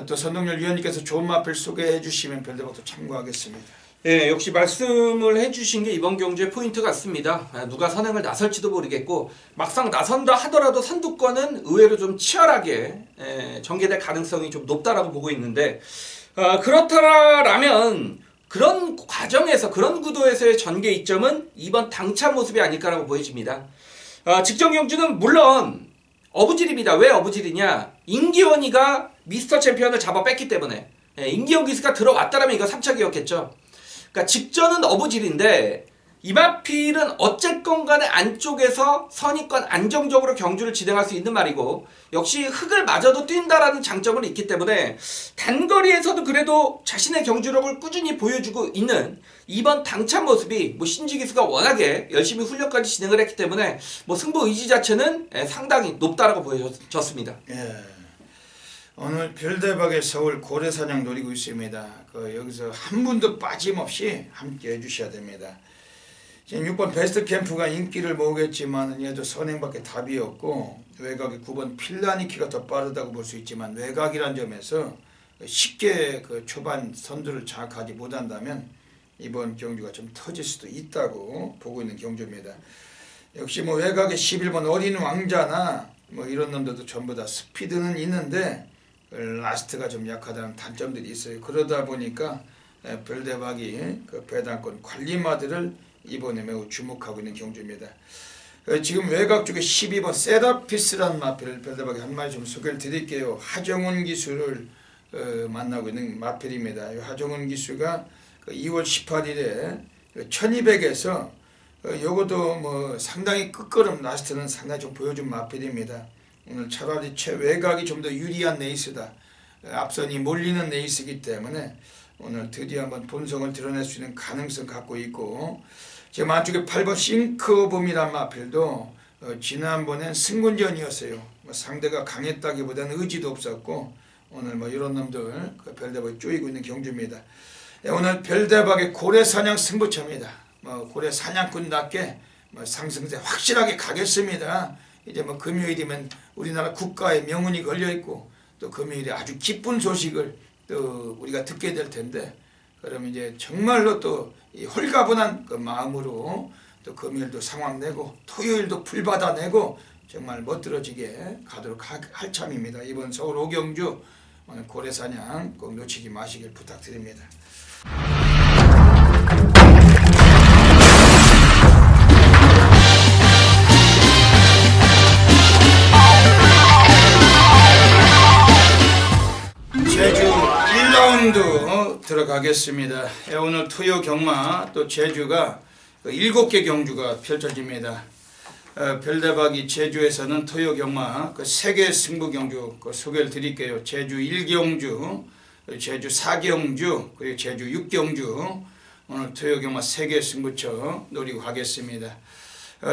또 선동열 위원님께서 좋은 마필 소개해 주시면 별대박도 참고하겠습니다.
예, 역시 말씀을 해주신 게 이번 경주의 포인트 같습니다. 누가 선행을 나설지도 모르겠고 막상 나선다 하더라도 선두권은 의외로 좀 치열하게 전개될 가능성이 좀 높다라고 보고 있는데 그렇다라면 그런 과정에서 그런 구도에서의 전개 이점은 이번 당차 모습이 아닐까라고 보여집니다. 직전 경주는 물론 어부질입니다. 왜 어부질이냐? 임기원이가 미스터 챔피언을 잡아 뺐기 때문에 임기원 기수가 들어왔다라면 이거 3차기였겠죠. 그러니까 직전은 어부질인데 이마필은 어쨌건 간에 안쪽에서 선입관 안정적으로 경주를 진행할 수 있는 말이고 역시 흙을 맞아도 뛴다라는 장점은 있기 때문에 단거리에서도 그래도 자신의 경주력을 꾸준히 보여주고 있는 이번 당찬 모습이 뭐 신지 기수가 워낙에 열심히 훈련까지 진행을 했기 때문에 뭐 승부 의지 자체는 상당히 높다라고 보여졌습니다.
예. 오늘 별대박의 서울 고래사냥 노리고 있습니다. 여기서 한 분도 빠짐없이 함께 해주셔야 됩니다. 지금 6번 베스트 캠프가 인기를 모으겠지만 얘도 선행밖에 답이 없고 외곽의 9번 필라니키가 더 빠르다고 볼 수 있지만 외곽이란 점에서 쉽게 그 초반 선두를 장악하지 못한다면 이번 경주가 좀 터질 수도 있다고 보고 있는 경주입니다. 역시 뭐 외곽의 11번 어린 왕자나 뭐 이런 놈들도 전부 다 스피드는 있는데 라스트가 좀 약하다는 단점들이 있어요. 그러다 보니까 별대박이 그 배당권 관리마들을 이번에 매우 주목하고 있는 경주입니다. 지금 외곽 쪽에 12번 세라피스라는 마필을 별대박에 한 마리 좀 소개를 드릴게요. 하정훈 기수를 만나고 있는 마필입니다. 하정훈 기수가 2월 18일에 1200에서 요것도 뭐 상당히 끝걸음 라스트는 상당히 좀 보여준 마필입니다. 오늘 차라리 최외곽이 좀 더 유리한 레이스다. 앞선이 몰리는 레이스이기 때문에 오늘 드디어 한번 본성을 드러낼 수 있는 가능성 갖고 있고 지금 안쪽에 8번 싱크범이란 마필도 지난번엔 승군전이었어요. 뭐 상대가 강했다기보다는 의지도 없었고 오늘 뭐 이런 놈들 그 별대박이 쪼이고 있는 경주입니다. 오늘 별대박의 고래사냥 승부처입니다. 뭐 고래 사냥꾼답게 뭐 상승세 확실하게 가겠습니다. 이제 뭐 금요일이면 우리나라 국가의 명운이 걸려 있고 또 금요일에 아주 기쁜 소식을 또 우리가 듣게 될 텐데 그러면 이제 정말로 또 이 홀가분한 그 마음으로 또 금요일도 상황 내고 토요일도 풀 받아내고 정말 멋들어지게 가도록 할 참입니다. 이번 서울 오경주 오늘 고래사냥 꼭 놓치지 마시길 부탁드립니다. 제주 1라운드 들어가겠습니다. 오늘 토요 경마 또 제주가 7개 경주가 펼쳐집니다. 별대박이 제주에서는 토요 경마 3개 승부 경주 소개를 드릴게요. 제주 1경주, 제주 4경주, 그리고 제주 6경주 오늘 토요 경마 3개 승부처 노리고 가겠습니다.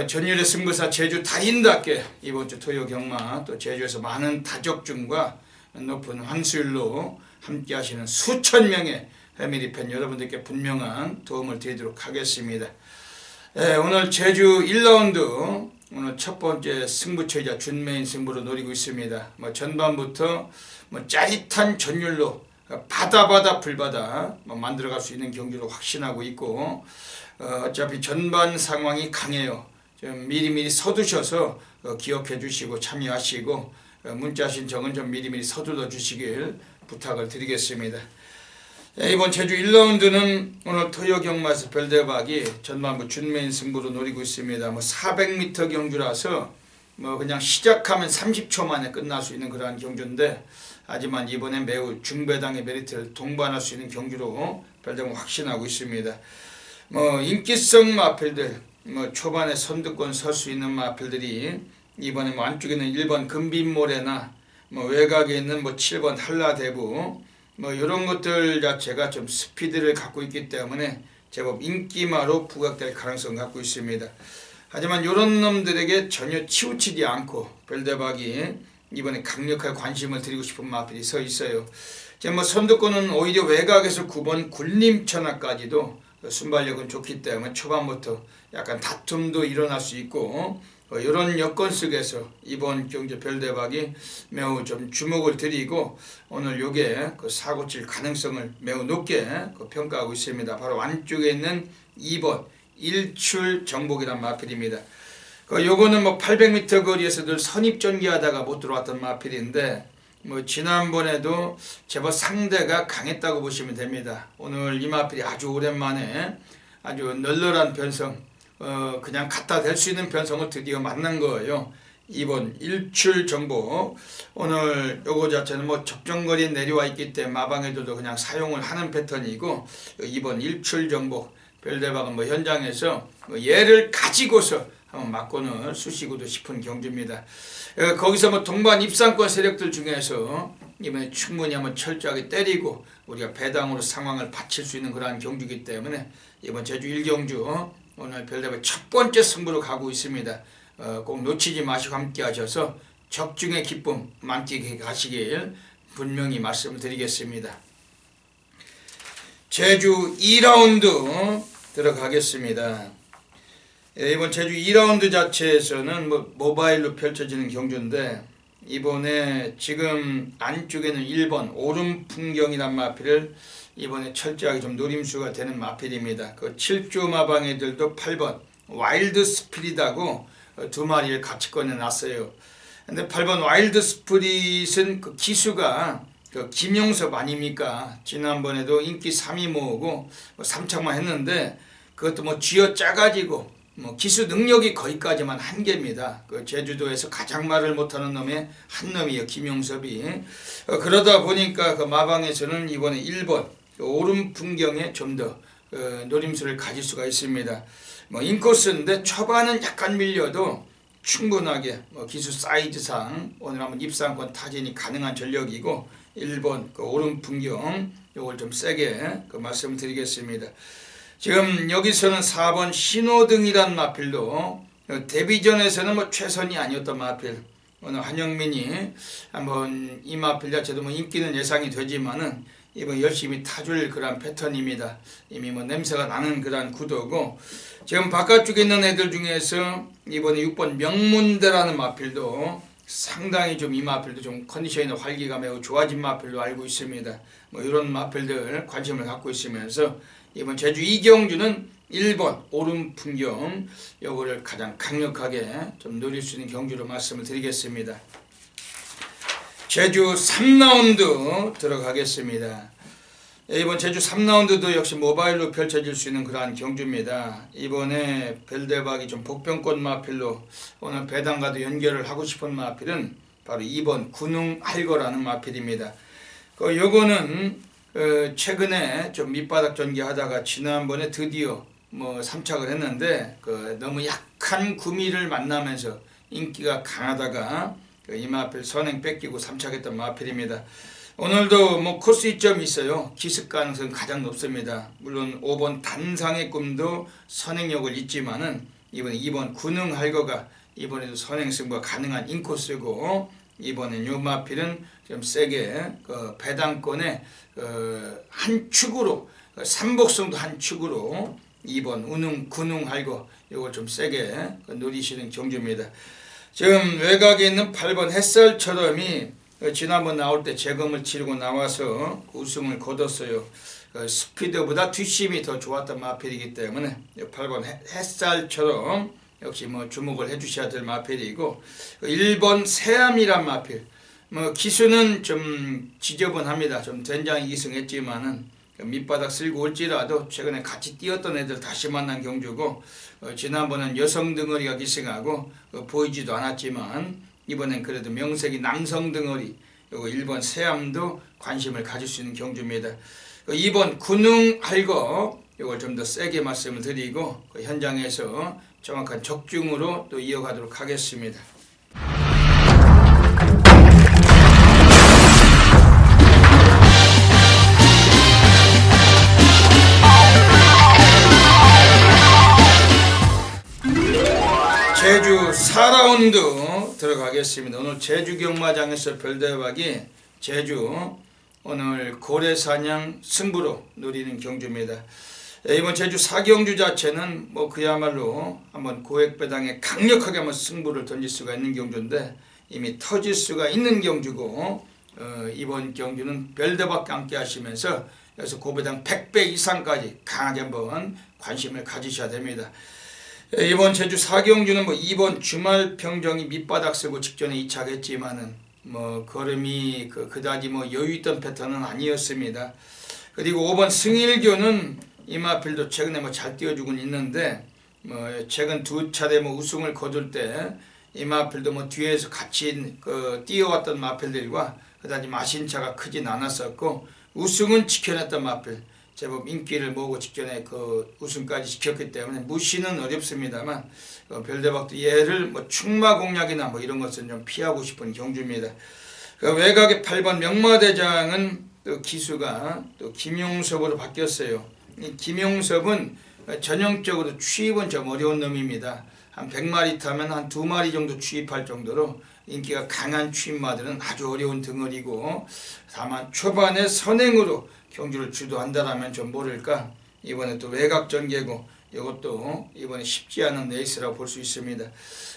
전일의 승부사 제주 다인답게 이번 주 토요 경마 또 제주에서 많은 다적중과 높은 환수율로 함께 하시는 수천 명의 해밀리 팬 여러분들께 분명한 도움을 드리도록 하겠습니다. 오늘 제주 1라운드 오늘 첫 번째 승부처이자 준메인 승부로 노리고 있습니다. 전반부터 짜릿한 전율로 바다 불바다 만들어갈 수 있는 경기로 확신하고 있고, 어차피 전반 상황이 강해요. 좀 미리미리 서두셔서 기억해 주시고 참여하시고, 문자 신청은 좀 미리미리 서둘러 주시길 부탁을 드리겠습니다. 이번 제주 1라운드는 오늘 토요 경마에서 별대박이 전반부 준메인 승부로 노리고 있습니다. 400m 경주라서 그냥 시작하면 30초 만에 끝날 수 있는 그러한 경주인데, 하지만 이번에 매우 중배당의 메리트를 동반할 수 있는 경주로 별대박 확신하고 있습니다. 인기성 마필들, 초반에 선두권 설 수 있는 마필들이 이번에 안쪽에는 1번 금빛모래나 외곽에 있는 7번 한라대부 이런 것들 자체가 좀 스피드를 갖고 있기 때문에 제법 인기마로 부각될 가능성을 갖고 있습니다. 하지만 이런 놈들에게 전혀 치우치지 않고 별대박이 이번에 강력하게 관심을 드리고 싶은 마필이 서 있어요. 선두권은 오히려 외곽에서 9번 굴림천하까지도 순발력은 좋기 때문에 초반부터 약간 다툼도 일어날 수 있고, 이런 여건 속에서 이번 경주 별대박이 매우 좀 주목을 드리고 오늘 요게 사고칠 가능성을 매우 높게 평가하고 있습니다. 바로 안쪽에 있는 2번 일출정복이란 마필입니다. 요거는 800m 거리에서 늘 선입전개하다가 못 들어왔던 마필인데, 지난번에도 제법 상대가 강했다고 보시면 됩니다. 오늘 이 마필이 아주 오랜만에 아주 널널한 변성, 그냥 갖다 댈 수 있는 변성을 드디어 만난 거예요. 2번 일출정복. 오늘 요거 자체는 적정거리에 내려와 있기 때문에 마방애들도 그냥 사용을 하는 패턴이고, 2번 일출정복 별대박은 현장에서 얘를 가지고서 한번 맞고는 쑤시고도 싶은 경주입니다. 거기서 동반 입상권 세력들 중에서 이번에 충분히 한번 철저하게 때리고 우리가 배당으로 상황을 받칠 수 있는 그러한 경주이기 때문에 이번 제주 1경주 오늘 별대박 첫 번째 승부로 가고 있습니다. 꼭 놓치지 마시고 함께 하셔서 적중의 기쁨 만끽해 가시길 분명히 말씀을 드리겠습니다. 제주 2라운드 들어가겠습니다. 이번 제주 2라운드 자체에서는 모바일로 펼쳐지는 경주인데, 이번에 지금 안쪽에는 1번 오름풍경이란 마필을 이번에 철저하게 좀 노림수가 되는 마필입니다. 7조 마방애들도 8번 와일드 스피릿하고 두 마리를 같이 꺼내놨어요. 근데 8번 와일드 스피릿은 기수가 김용섭 아닙니까? 지난번에도 인기 3위 모으고 3착만 했는데, 그것도 쥐어 짜가지고 기수 능력이 거기까지만 한계입니다. 제주도에서 가장 말을 못하는 놈의 한 놈이에요, 김용섭이. 그러다 보니까 마방에서는 이번에 1번 오름 풍경에 좀 더 노림수를 가질 수가 있습니다. 인코스인데 초반은 약간 밀려도 충분하게 기수 사이즈상 오늘 한번 입상권 타진이 가능한 전력이고, 1번 오름 풍경 요걸 좀 세게 말씀드리겠습니다. 지금 여기서는 4번 신호등이란 마필도 데뷔전에서는 최선이 아니었던 마필, 오늘 한영민이 한번 이 마필 자체도 인기는 예상이 되지만은 이번 열심히 타줄 그런 패턴입니다. 이미 냄새가 나는 그런 구도고, 지금 바깥쪽에 있는 애들 중에서 이번에 6번 명문대라는 마필도 상당히 좀 이 마필도 좀 컨디션이나 활기가 매우 좋아진 마필로 알고 있습니다. 이런 마필들 관심을 갖고 있으면서 이번 제주 2경주는 1번 오름 풍경 요거를 가장 강력하게 좀 노릴 수 있는 경주로 말씀을 드리겠습니다. 제주 3라운드 들어가겠습니다. 이번 제주 3라운드도 역시 모바일로 펼쳐질 수 있는 그러한 경주입니다. 이번에 별대박이 좀 복병권 마필로 오늘 배당과도 연결을 하고 싶은 마필은 바로 2번 군웅할거라는 마필입니다. 요거는 최근에 좀 밑바닥 전개하다가 지난번에 드디어 3착을 했는데 너무 약한 구미를 만나면서 인기가 강하다가 이 마필 선행 뺏기고 3착했던 마필입니다. 오늘도 코스 이점이 있어요. 기습 가능성 가장 높습니다. 물론 5번 단상의 꿈도 선행력을 잊지만은 이번에 2번 군웅할거가 이번에도 선행 승부가 가능한 인코스고, 이번엔 요 마필은 좀 세게 그 배당권의 한 축으로 삼복성도 한 축으로 2번 운ung 군웅할거 이걸 좀 세게 노리시는 경주입니다. 지금 외곽에 있는 8번 햇살처럼이 지난번 나올 때 재검을 치르고 나와서 우승을 거뒀어요. 스피드보다 뒷심이 더 좋았던 마필이기 때문에 8번 햇살처럼 역시 뭐 주목을 해주셔야 될 마필이고 1번 새암이란 마필 기수는 좀 지저분합니다. 좀 된장 이승했지만은 밑바닥 쓸고 올지라도 최근에 같이 뛰었던 애들 다시 만난 경주고 지난번은 여성 덩어리가 기승하고 보이지도 않았지만 이번엔 그래도 명색이 남성 덩어리 요거 1번 새암도 관심을 가질 수 있는 경주입니다. 2번 군웅할거 이걸 좀 더 세게 말씀을 드리고 현장에서 정확한 적중으로 또 이어가도록 하겠습니다. 제주 4라운드 들어가겠습니다. 오늘 제주 경마장에서 별대박이 제주 오늘 고래사냥 승부로 노리는 경주입니다. 이번 제주 4경주 자체는 뭐 그야말로 한번 고액배당에 강력하게 한번 승부를 던질 수가 있는 경주인데 이미 터질 수가 있는 경주고 이번 경주는 별대박과 함께 하시면서 여기서 고배당 100배 이상까지 강하게 한번 관심을 가지셔야 됩니다. 이번 제주 4경주는 뭐 이번 주말 평정이 밑바닥 쓰고 직전에 이착했지만은 뭐 걸음이 그다지 뭐 여유 있던 패턴은 아니었습니다. 그리고 5번 승일교는 이마필도 최근에 뭐 잘 뛰어주곤 있는데 뭐 최근 두 차례 뭐 우승을 거둘 때 이마필도 뭐 뒤에서 같이 뛰어왔던 마필들과 그다지 마신차가 크진 않았었고 우승은 지켜냈던 마필 제법 인기를 모으고 직전에 우승까지 지켰기 때문에 무시는 어렵습니다만 별대박도 얘를 뭐 충마 공략이나 뭐 이런 것은 좀 피하고 싶은 경주입니다. 외곽의 8번 명마대장은 또 기수가 또 김용섭으로 바뀌었어요. 이 김용섭은 전형적으로 취입은 좀 어려운 놈입니다. 한 100마리 타면 한 2마리 정도 취입할 정도로 인기가 강한 취입마들은 아주 어려운 덩어리고 다만 초반에 선행으로 경주를 주도한다라면 좀 모를까 이번에 또 외곽 전개고 이것도 이번에 쉽지 않은 레이스라고 볼 수 있습니다.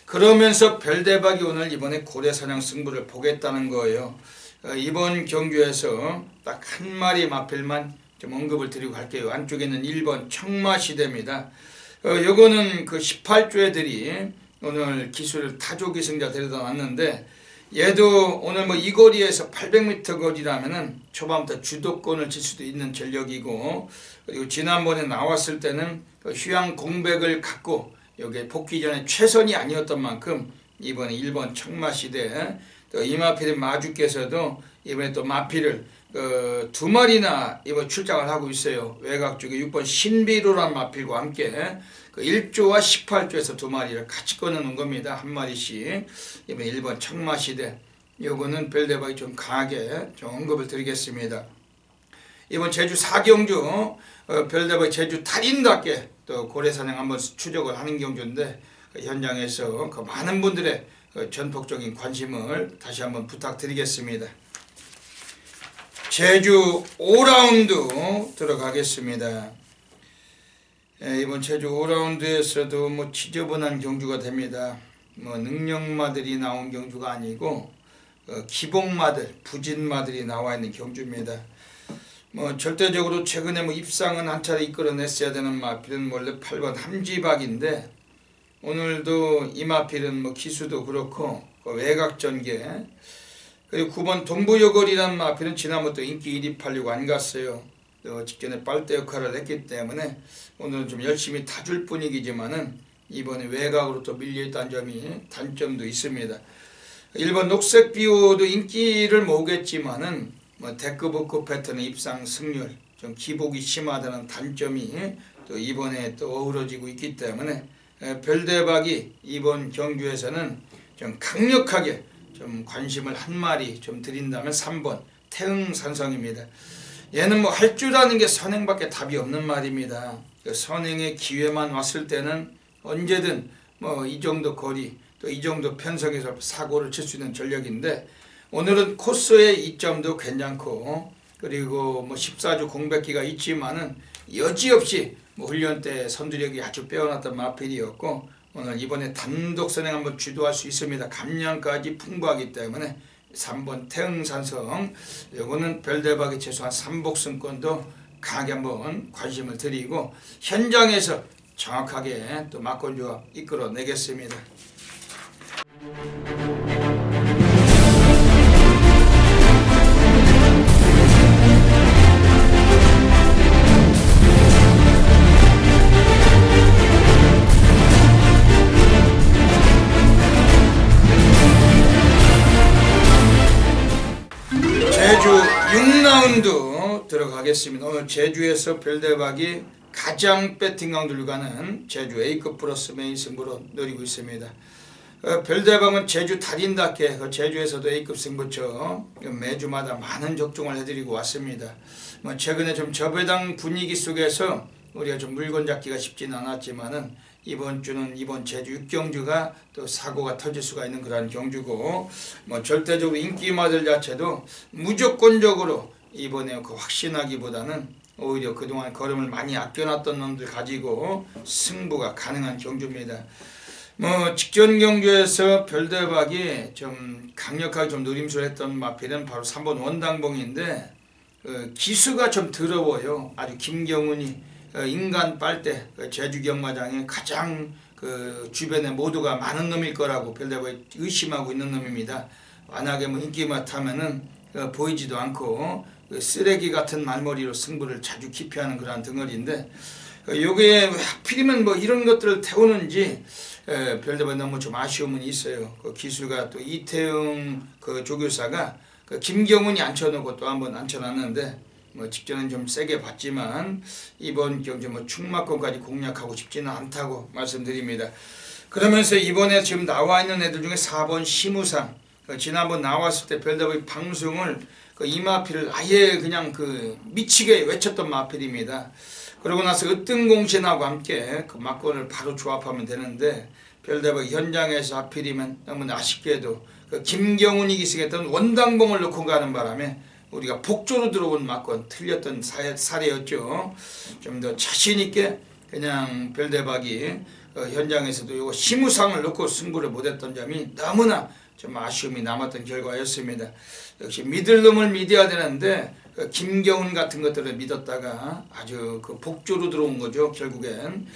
그러면서 별대박이 오늘 이번에 고래사냥 승부를 보겠다는 거예요. 이번 경주에서 딱 한 마리 마필만 좀 언급을 드리고 갈게요. 안쪽에는 1번 청마시대입니다. 요거는 그 18조 애들이 오늘 기수를 타조 기승자 데려다 놨는데 얘도 오늘 뭐 이 거리에서 800m 거리라면은 초반부터 주도권을 질 수도 있는 전력이고 그리고 지난번에 나왔을 때는 휴양 공백을 갖고 여기에 복귀 전에 최선이 아니었던 만큼 이번에 1번 청마시대 또 이마필의 마주께서도 이번에 또 마필을 2마리나 이번 출장을 하고 있어요. 외곽 쪽에 6번 신비로란 마필과 함께 1조와 18조에서 2마리를 같이 꺼내놓은 겁니다. 한 마리씩. 이번 1번 청마시대 요거는 별대박이 좀 강하게 좀 언급을 드리겠습니다. 이번 제주 4경주 별대박이 제주 탈인답게 또 고래사냥 한번 추적을 하는 경주인데 현장에서 많은 분들의 전폭적인 관심을 다시 한번 부탁드리겠습니다. 제주 5라운드 들어가겠습니다. 이번 제주 5라운드에서도 뭐 지저분한 경주가 됩니다. 뭐 능력마들이 나온 경주가 아니고 기복마들, 부진마들이 나와 있는 경주입니다. 뭐 절대적으로 최근에 뭐 입상은 한 차례 이끌어냈어야 되는 마필은 원래 8번 함지박인데 오늘도 이 마필은 뭐 기수도 그렇고 외곽 전개 그리고 9번 동부여걸이라는 마필은 지난번부터 인기 1위 팔려고 안 갔어요. 직전에 빨대 역할을 했기 때문에 오늘은 좀 열심히 타줄 분위기지만은 이번에 외곽으로 또 밀려있다는 점이 단점도 있습니다. 1번 녹색비오도 인기를 모으겠지만은 뭐 데크버크 패턴의 입상 승률 좀 기복이 심하다는 단점이 또 이번에 또 어우러지고 있기 때문에 별대박이 이번 경주에서는 좀 강력하게 좀 관심을 한 마리 좀 드린다면 3번 태흥산성입니다. 얘는 뭐 할 줄 아는 게 선행밖에 답이 없는 말입니다. 선행의 기회만 왔을 때는 언제든 뭐 이 정도 거리 또 이 정도 편성에서 사고를 칠 수 있는 전력인데 오늘은 코스의 이점도 괜찮고 그리고 뭐 14주 공백기가 있지만은 여지없이 뭐 훈련 때 선두력이 아주 빼어났던 마필이었고 오늘 이번에 단독 선행 한번 주도할 수 있습니다. 감량까지 풍부하기 때문에 3번 태흥산성 이거는 별대박이 최소한 3복승권도 강하게 한번 관심을 드리고 현장에서 정확하게 또 막권조합 이끌어내겠습니다. 제주 6라운드 들어가겠습니다. 오늘 제주에서 별대박이 가장 배팅 강도를 가는 제주 A급 플러스 메인 승부로 노리고 있습니다. 별대박은 제주 달인답게 제주에서도 A급 승부처 매주마다 많은 적중을 해드리고 왔습니다. 최근에 좀 저배당 분위기 속에서 우리가 좀 물건 잡기가 쉽지는 않았지만은 이번 주는 이번 제주 6경주가 또 사고가 터질 수가 있는 그런 경주고 절대적으로 인기마들 자체도 무조건적으로 이번에 확신하기보다는 오히려 그동안 걸음을 많이 아껴놨던 놈들 가지고 승부가 가능한 경주입니다. 직전 경주에서 별대박이 좀 강력하게 좀 노림수를 했던 마필은 바로 3번 원당봉인데 기수가 좀 더러워요. 아주 김경훈이 인간 빨대 제주 경마장에 가장 주변에 모두가 많은 놈일 거라고 별대박이 의심하고 있는 놈입니다. 만약에 인기마 타면은 보이지도 않고 쓰레기 같은 말머리로 승부를 자주 기피하는 그러한 덩어리인데 요게 하필이면 이런 것들을 태우는지 별대박이 너무 좀 아쉬움은 있어요. 기수가 또 이태영 조교사가 김경훈이 앉혀놓고 또 한번 앉혀놨는데 직전은 좀 세게 봤지만 이번 경주 충마권까지 공략하고 싶지는 않다고 말씀드립니다. 그러면서 이번에 지금 나와 있는 애들 중에 4번 심우상 지난번 나왔을 때 별대박이 방송을 이 마필을 아예 그냥 미치게 외쳤던 마필입니다. 그러고 나서 으뜸공신하고 함께 막권을 바로 조합하면 되는데 별대박 현장에서 하필이면 너무 아쉽게도 김경훈이 기승했던 원당봉을 넣고 가는 바람에 우리가 복조로 들어온 막권 틀렸던 사례였죠. 좀 더 자신있게 그냥 별대박이 현장에서도 이거 심우상을 넣고 승부를 못했던 점이 너무나 좀 아쉬움이 남았던 결과였습니다. 역시 믿을 놈을 믿어야 되는데 김경훈 같은 것들을 믿었다가 아주 복조로 들어온 거죠. 결국엔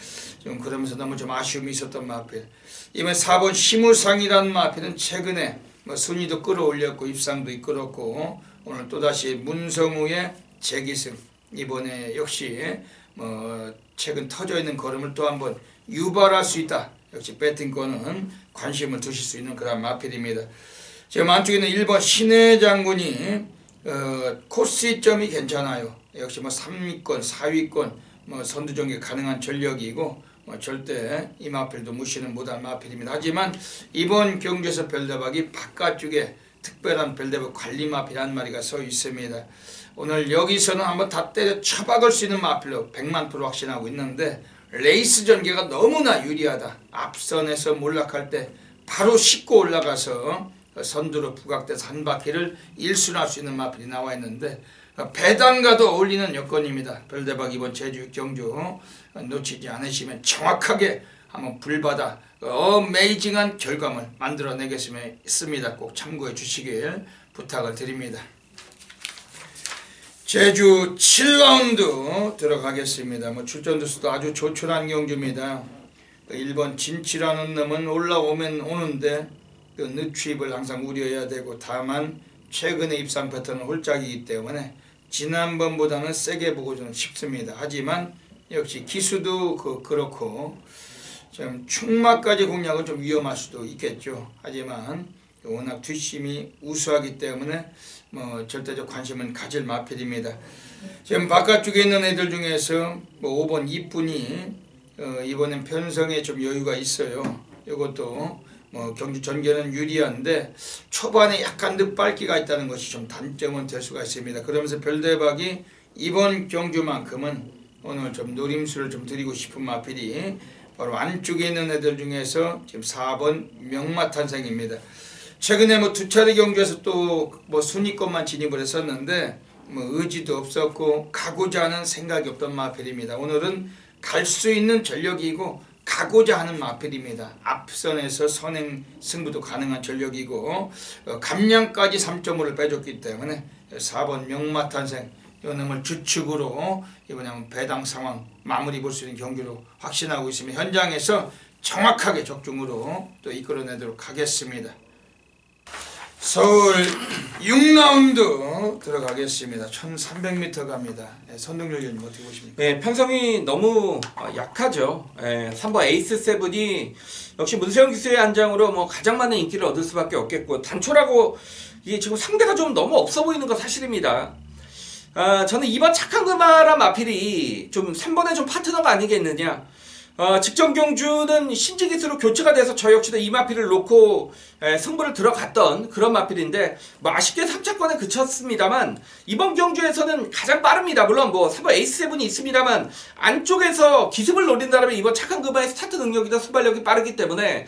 좀 그러면서 너무 좀 아쉬움이 있었던 마필. 이번 4번 심우상이라는 마필은 최근에 순위도 끌어올렸고 입상도 이끌었고 오늘 또다시 문성우의 재기승 이번에 역시 최근 터져있는 걸음을 또 한번 유발할 수 있다. 역시 배팅권은 관심을 두실 수 있는 그런 마필입니다. 지금 안쪽에 있는 1번 신혜 장군이 코스점이 괜찮아요. 역시 3위권, 4위권 선두전개 가능한 전력이고 절대 이 마필도 무시는 못할 마필입니다. 하지만 이번 경주에서 별대박이 바깥쪽에 특별한 별대박 관리 마필 한 마리가 서 있습니다. 오늘 여기서는 한번 다 때려 쳐박을 수 있는 마필로 100만 프로 확신하고 있는데 레이스 전개가 너무나 유리하다. 앞선에서 몰락할 때 바로 싣고 올라가서 선두로 부각돼서 한 바퀴를 일순할 수 있는 마필이 나와 있는데 배당과도 어울리는 여건입니다. 별대박 이번 제주 경주 놓치지 않으시면 정확하게 한번 불받아 어메이징한 결과물 만들어내겠습니다. 꼭 참고해 주시길 부탁을 드립니다. 제주 7라운드 들어가겠습니다. 출전 두수도 아주 조촐한 경주입니다. 1번 진치라는 놈은 올라오면 오는데 늦추입을 항상 우려해야 되고 다만 최근에 입상 패턴은 홀짝이기 때문에 지난번보다는 세게 보고 저는 싶습니다. 하지만 역시 기수도 그렇고 좀 충마까지 공략은 좀 위험할 수도 있겠죠. 하지만 워낙 뒷심이 우수하기 때문에 절대적 관심은 가질 마필입니다. 지금 바깥쪽에 있는 애들 중에서 5번 이쁜이 이번엔 편성에 좀 여유가 있어요. 이것도 경주 전개는 유리한데 초반에 약간 늦밟기가 있다는 것이 좀 단점은 될 수가 있습니다. 그러면서 별대박이 이번 경주만큼은 오늘 좀 노림수를 좀 드리고 싶은 마필이 바로 안쪽에 있는 애들 중에서 지금 4번 명마탄생입니다. 최근에 뭐 두 차례 경주에서 또 뭐 순위권만 진입을 했었는데 뭐 의지도 없었고 가고자 하는 생각이 없던 마필입니다. 오늘은 갈 수 있는 전력이고 가고자 하는 마필입니다. 앞선에서 선행 승부도 가능한 전력이고 감량까지 3.5를 빼줬기 때문에 4번 명마탄생 이놈을 주축으로 이번에 한번 배당 상황 마무리 볼 수 있는 경기로 확신하고 있습니다. 현장에서 정확하게 적중으로 또 이끌어내도록 하겠습니다. 서울 6라운드 들어가겠습니다. 1300m 갑니다. 선동열 위원님 어떻게 보십니까?
네, 편성이 너무 약하죠. 3번 에이스 세븐이 역시 문세영 기수의 안장으로 뭐 가장 많은 인기를 얻을 수밖에 없겠고 단초라고 이게 지금 상대가 좀 너무 없어 보이는 건 사실입니다. 저는 2번 착한 금아라 마필이 좀 3번에 좀 파트너가 아니겠느냐. 직전 경주는 신지 기수로 교체가 돼서 저 역시도 이 마필을 놓고 승부를 들어갔던 그런 마필인데 뭐 아쉽게 3차권에 그쳤습니다만 이번 경주에서는 가장 빠릅니다. 물론 뭐 3번 에이스 세븐이 있습니다만 안쪽에서 기습을 노린다면 이번 착한 금아의 스타트 능력이나 순발력이 빠르기 때문에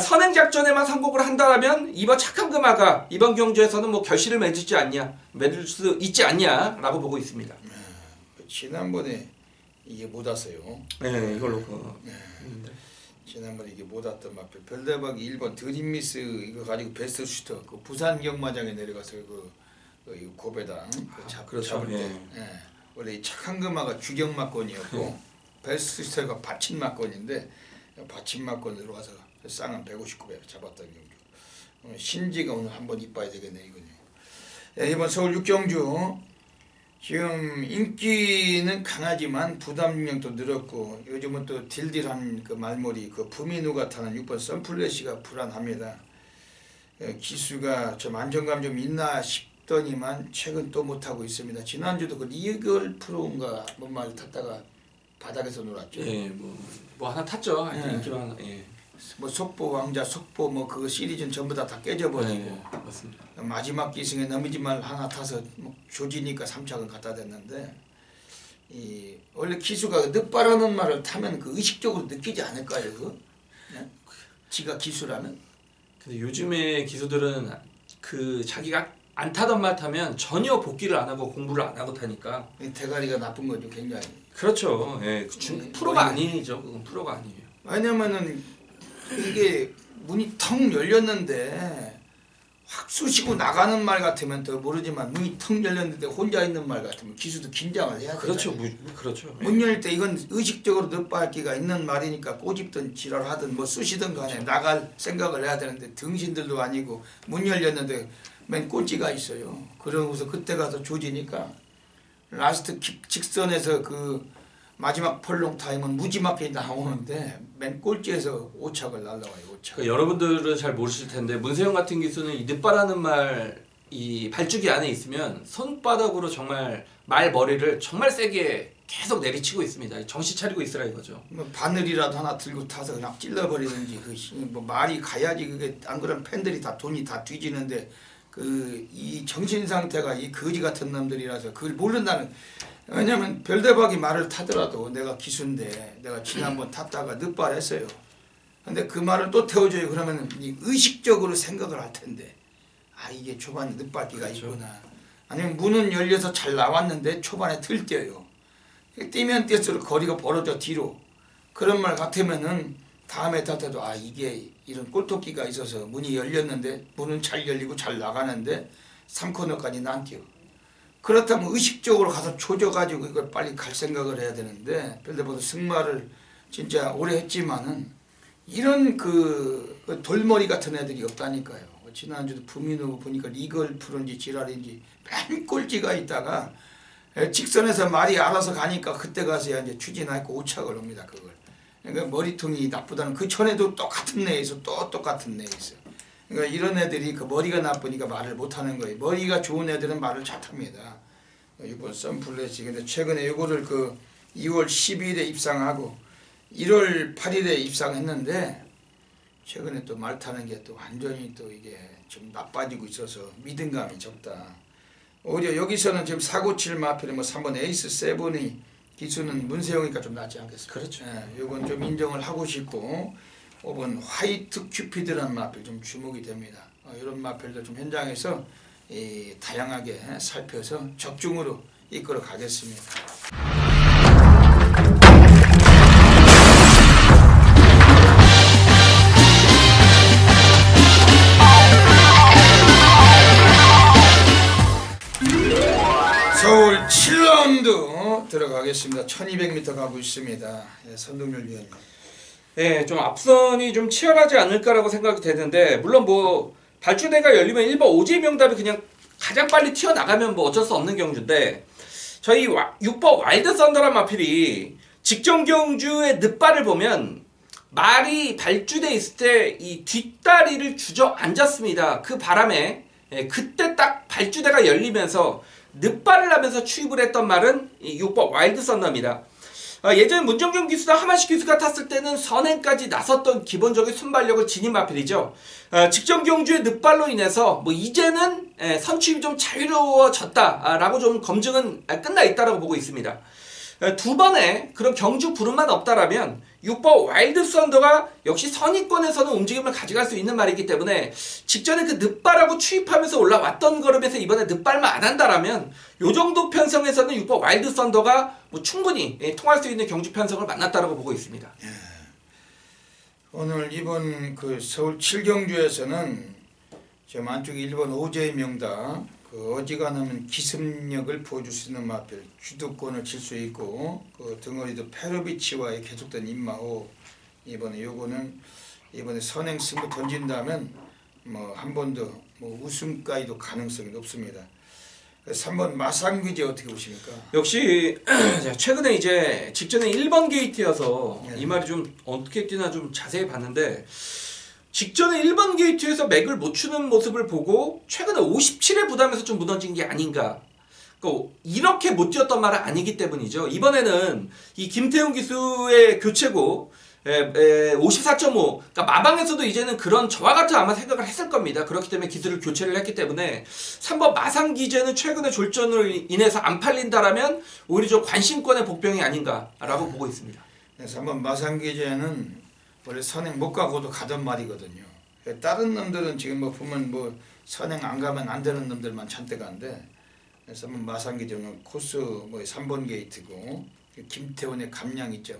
선행 작전에만 성공을 한다면 이번 착한 금아가 이번 경주에서는 뭐 결실을 맺을 수 있지 않냐라고 보고 있습니다.
지난번에 이게 못 왔어요.
네, 이걸로
지난번에 이게 못 왔던 마필 별대박 1번 드림미스 이거 가지고 베스트 슈터 그 부산 경마장에 내려가서 그 고배당
그렇죠.
잡을 때 원래 이 착한 금아가 주경마권이었고 베스트 슈터가 받침마권인데 받침마권으로 와서 쌍은 159배 잡았던 경주. 신지가 오늘 한번 이빠야 되겠네 이거는. 이번 서울 6경주 지금 인기는 강하지만 부담 능력도 늘었고 요즘은 또 딜딜한 그 말머리 그 부민우가 타는 6번 선플래시가 불안합니다. 기수가 좀 안정감 좀 있나 싶더니만 최근 또 못하고 있습니다. 지난주도 그 리걸 프로인가 뭔 말 탔다가 바닥에서 놀았죠.
예, 뭐 하나 탔죠.
예.
인기만 하나. 예.
뭐 속보 왕자 속보 뭐 그 시리즈는 전부 다 깨져버리고
네, 맞습니다.
마지막 기승에 넘이지만 하나 타서 뭐 조지니까 3착은 갖다 댔는데 이 원래 기수가 늦바라는 말을 타면 그 의식적으로 느끼지 않을까요? 그 네? 지가 기수라면.
근데 요즘의 기수들은 그 자기가 안 타던 말 타면 전혀 복귀를 안 하고 공부를 안 하고 타니까
대가리가 나쁜 거죠 굉장히.
그렇죠. 예, 프로가 아니죠. 그건 프로가 아니에요.
왜냐면은 이게 문이 텅 열렸는데 확 쑤시고 나가는 말 같으면 더 모르지만 문이 텅 열렸는데 혼자 있는 말 같으면 기수도 긴장을 해야 돼요.
그렇죠. 그렇죠.
문 열 때 이건 의식적으로 늦밟기가 있는 말이니까 꼬집든 지랄하든 뭐 쑤시든 간에
그렇죠.
나갈 생각을 해야 되는데 등신들도 아니고 문 열렸는데 맨 꼴찌가 있어요. 그러고서 그때 가서 조지니까 라스트 직선에서 그 마지막 펄롱 타임은 무지막하게 나오는데 맨 꼴찌에서 5착을 날라와요. 5착.
그러니까 여러분들은 잘 모르실 텐데 문세영 같은 기수는 이 늦바라는 말 이 발주기 안에 있으면 손바닥으로 정말 말머리를 정말 세게 계속 내리치고 있습니다. 정신 차리고 있으라 이거죠.
뭐 바늘이라도 하나 들고 타서 그냥 찔러버리든지 뭐 말이 가야지 그게 안 그러면 팬들이 다 돈이 다 뒤지는데 그 이 정신 상태가 이 거지 같은 놈들이라서 그걸 모른다는. 왜냐면 별대박이 말을 타더라도 내가 기수인데 내가 지난번 탔다가 늦발했어요. 근데 그 말을 또 태워줘요. 그러면 의식적으로 생각을 할 텐데 아 이게 초반에 늦발기가
그렇죠.
있구나. 아니면 문은 열려서 잘 나왔는데 초반에 들뛰어요. 뛰면 뛸수록 거리가 벌어져 뒤로. 그런 말 같으면은 다음에 탔어도 아 이게 이런 꼴토끼가 있어서 문이 열렸는데 문은 잘 열리고 잘 나가는데 3코너까지는 안 뛰어. 그렇다면 의식적으로 가서 조져가지고 이걸 빨리 갈 생각을 해야 되는데 별대보다 승마를 진짜 오래 했지만은 이런 그 돌머리 같은 애들이 없다니까요. 지난주도 부민호 보니까 리걸 프로인지 지랄인지 맨 꼴찌가 있다가 직선에서 말이 알아서 가니까 그때 가서야 이제 추진하고 5착을 옵니다. 그걸. 그러니까 머리통이 나쁘다는 그 전에도 똑같은 애에서 또 똑같은 애에 있어요. 그러니까 이런 애들이 그 머리가 나쁘니까 말을 못하는 거예요. 머리가 좋은 애들은 말을 잘합니다. 이번 선플래시 근데 최근에 이거를 그 2월 10일에 입상하고 1월 8일에 입상했는데 최근에 또 말 타는 게 또 완전히 또 이게 좀 나빠지고 있어서 믿음감이 적다. 오히려 여기서는 지금 497 마필에 뭐 3번 에이스 세븐이 기수는 문세영이니까 좀 낫지 않겠습니까?
그렇죠.
예, 이건 좀 인정을 하고 싶고 5번 화이트 큐피드라는 마필 좀 주목이 됩니다. 이런 마필도 좀 현장에서 다양하게 살펴서 적중으로 이끌어 가겠습니다. 서울 7라운드 들어가겠습니다. 1200m 가고 있습니다. 선동열 위원님.
네, 좀 앞선이 좀 치열하지 않을까라고 생각이 되는데, 물론 뭐 발주대가 열리면 1번 오지의 명답이 그냥 가장 빨리 튀어나가면 뭐 어쩔 수 없는 경주인데, 저희 6번 와일드 썬더란 마필이 직전 경주의 늦발을 보면 말이 발주돼 있을 때 이 뒷다리를 주저앉았습니다. 그 바람에 그때 딱 발주대가 열리면서 늦발을 하면서 추입을 했던 말은 이 6번 와일드 썬더입니다. 예전에 문정경 기수나 하만식 기수가 탔을 때는 선행까지 나섰던 기본적인 순발력을 지닌 마필이죠. 직전 경주의 늦발로 인해서 뭐 이제는 선취입이 좀 자유로워졌다라고 좀 검증은 끝나 있다라고 보고 있습니다. 두 번의 그런 경주 부름만 없다라면 6번 와일드 썬더가 역시 선의권에서는 움직임을 가져갈 수 있는 말이기 때문에 직전에 그 늦발하고 추입하면서 올라왔던 걸음에서 이번에 늦발만 안 한다라면 요 정도 편성에서는 6번 와일드 썬더가 뭐 충분히 통할 수 있는 경주 편성을 만났다라고 보고 있습니다.
오늘 이번 그 서울 7경주에서는 지금 안쪽에 1번 오제의 명당 그 어지간하면 기습력을 보여줄 수 있는 마필 주도권을 칠 수 있고 그 등어리도 페로비치와의 계속된 임마호 이번에 요거는 이번에 선행 승부 던진다면 뭐 한 번 더 뭐 우승까지도 가능성이 높습니다. 3번 마상귀재 어떻게 보십니까?
역시 최근에 이제 직전에 1번 게이트여서
네.
이 말이 좀 어떻게 뛰나 좀 자세히 봤는데 직전에 1번 게이트에서 맥을 못 추는 모습을 보고 최근에 57의 부담에서 좀 무너진 게 아닌가. 그러니까 이렇게 못 뛰었던 말은 아니기 때문이죠. 이번에는 이 김태훈 기수의 교체고 54.5 그러니까 마방에서도 이제는 그런 저와 같은 아마 생각을 했을 겁니다. 그렇기 때문에 기술을 교체를 했기 때문에 3번 마상기재는 최근에 졸전을 인해서 안 팔린다라면 오히려 좀 관심권의 복병이 아닌가라고 보고 있습니다.
그래서 3번 마상기재는 원래 선행 못 가고도 가던 말이거든요. 다른 놈들은 지금 뭐 보면 뭐 선행 안 가면 안 되는 놈들만 잔뜩 한데 그래서 한번 마상기재는 코스 뭐 3번 게이트고 김태훈의 감량 있죠.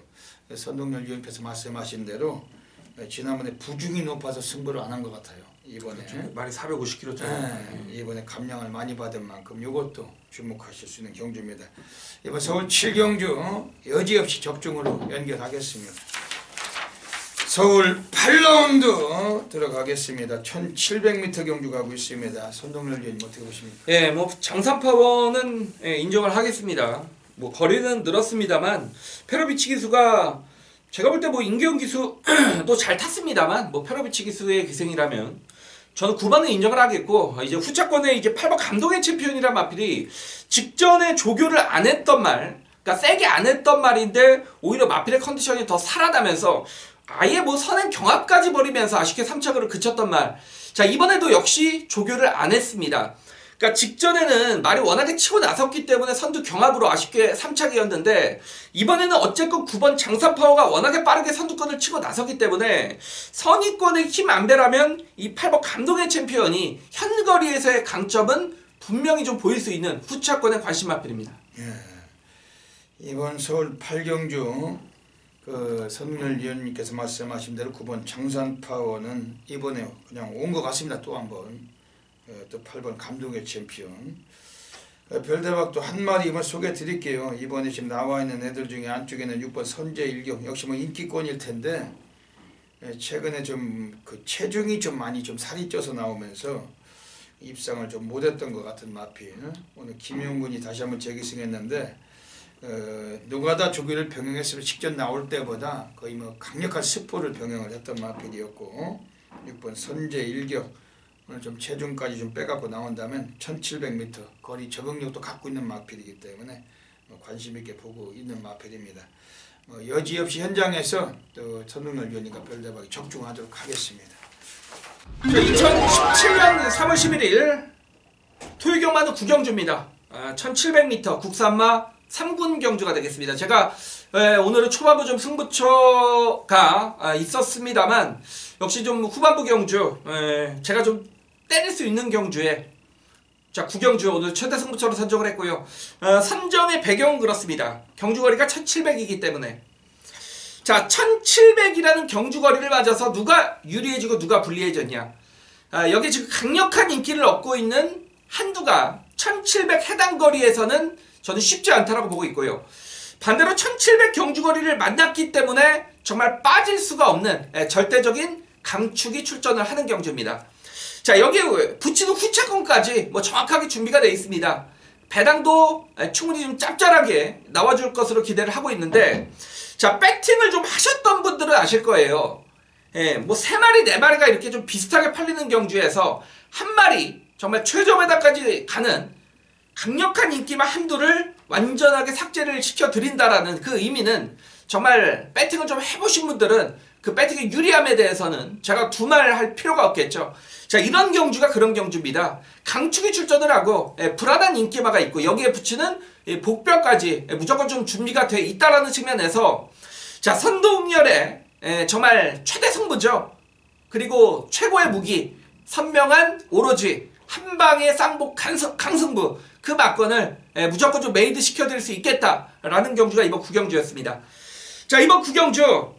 선동열 위원께서 말씀하신 대로 지난번에 부중이 높아서 승부를 안 한 것 같아요. 이번에
그렇죠. 말이 450kg짜리.
이번에 감량을 많이 받은 만큼 이것도 주목하실 수 있는 경주입니다. 이번 서울 7경주 여지없이 적중으로 연결하겠습니다. 서울 8라운드 들어가겠습니다. 1700m 경주 가고 있습니다. 선동열 위원님 어떻게 보십니까?
예, 뭐 장산파워는 인정을 하겠습니다. 뭐 거리는 늘었습니다만 페로비치 기수가 제가 볼 때 뭐 임계훈 기수도 잘 탔습니다만 뭐 페로비치 기수의 기승이라면 저는 9번은 인정을 하겠고 이제 후차권에 이제 8번 감동의 챔피언이란 마필이 직전에 조교를 안 했던 말, 그러니까 세게 안 했던 말인데 오히려 마필의 컨디션이 더 살아나면서 아예 뭐 선행 경합까지 벌이면서 아쉽게 3착으로 그쳤던 말. 자, 이번에도 역시 조교를 안 했습니다. 그러니까 직전에는 말이 워낙에 치고 나섰기 때문에 선두 경합으로 아쉽게 3착이었는데 이번에는 어쨌건 9번 장사파워가 워낙에 빠르게 선두권을 치고 나섰기 때문에 선의권의 힘 안배라면 이 8번 감동의 챔피언이 현거리에서의 강점은 분명히 좀 보일 수 있는 후차권의 관심 마필입니다.
이번 서울 8경주 그 선동열 위원님께서 말씀하신 대로 9번 장산파워는 이번에 그냥 온 것 같습니다. 또 한 번. 또 8번 감동의 챔피언. 별대박도 한 마리 이번 소개해 드릴게요. 이번에 지금 나와 있는 애들 중에 안쪽에는 6번 선제일경 역시 뭐 인기권일 텐데 최근에 좀 그 체중이 좀 많이 좀 살이 쪄서 나오면서 입상을 좀 못했던 것 같은 마필. 오늘 김용군이 다시 한번 재기승했는데 노가다 조기를 병행했으면 직전 나올 때보다 거의 뭐 강력한 스포를 병행을 했던 마필이었고 6번 선제일경 오늘 좀 체중까지 좀 빼갖고 나온다면 1700m 거리 적응력도 갖고 있는 마필이기 때문에 관심 있게 보고 있는 마필입니다. 여지없이 현장에서 또 선동열 위원님과 별대박이 적중하도록 하겠습니다.
2017년 3월 11일 토요경마는 9경주입니다. 1700m 국산마 3군 경주가 되겠습니다. 제가 오늘은 초반부 좀 승부처가 있었습니다만 역시 좀 후반부 경주 제가 좀 때릴 수 있는 경주에 자, 구경주 오늘 최대 승부처로 선정을 했고요. 선정의 배경은 그렇습니다. 경주거리가 1700이기 때문에 자, 1700이라는 경주거리를 맞아서 누가 유리해지고 누가 불리해졌냐. 여기 지금 강력한 인기를 얻고 있는 한두가 1700 해당 거리에서는 저는 쉽지 않다라고 보고 있고요. 반대로 1700 경주거리를 만났기 때문에 정말 빠질 수가 없는 절대적인 강축이 출전을 하는 경주입니다. 자, 여기에 붙이는 후차권까지 뭐 정확하게 준비가 되어 있습니다. 배당도 충분히 좀 짭짤하게 나와줄 것으로 기대를 하고 있는데, 자, 배팅을 좀 하셨던 분들은 아실 거예요. 뭐 3마리, 4마리가 이렇게 좀 비슷하게 팔리는 경주에서 한 마리 정말 최저 배당까지 가는 강력한 인기만 한두를 완전하게 삭제를 시켜드린다라는 그 의미는 정말 배팅을 좀 해보신 분들은 그 배팅의 유리함에 대해서는 제가 두말할 필요가 없겠죠. 자, 이런 경주가 그런 경주입니다. 강축이 출전을 하고 불안한 인기마가 있고 여기에 붙이는 복병까지 무조건 좀 준비가 돼 있다라는 측면에서 자, 선동열의 정말 최대 승부죠. 그리고 최고의 무기 선명한 오로지 한방의 쌍복 강승부 그 막건을 무조건 좀 메이드 시켜드릴 수 있겠다라는 경주가 이번 구경주였습니다. 자, 이번 구경주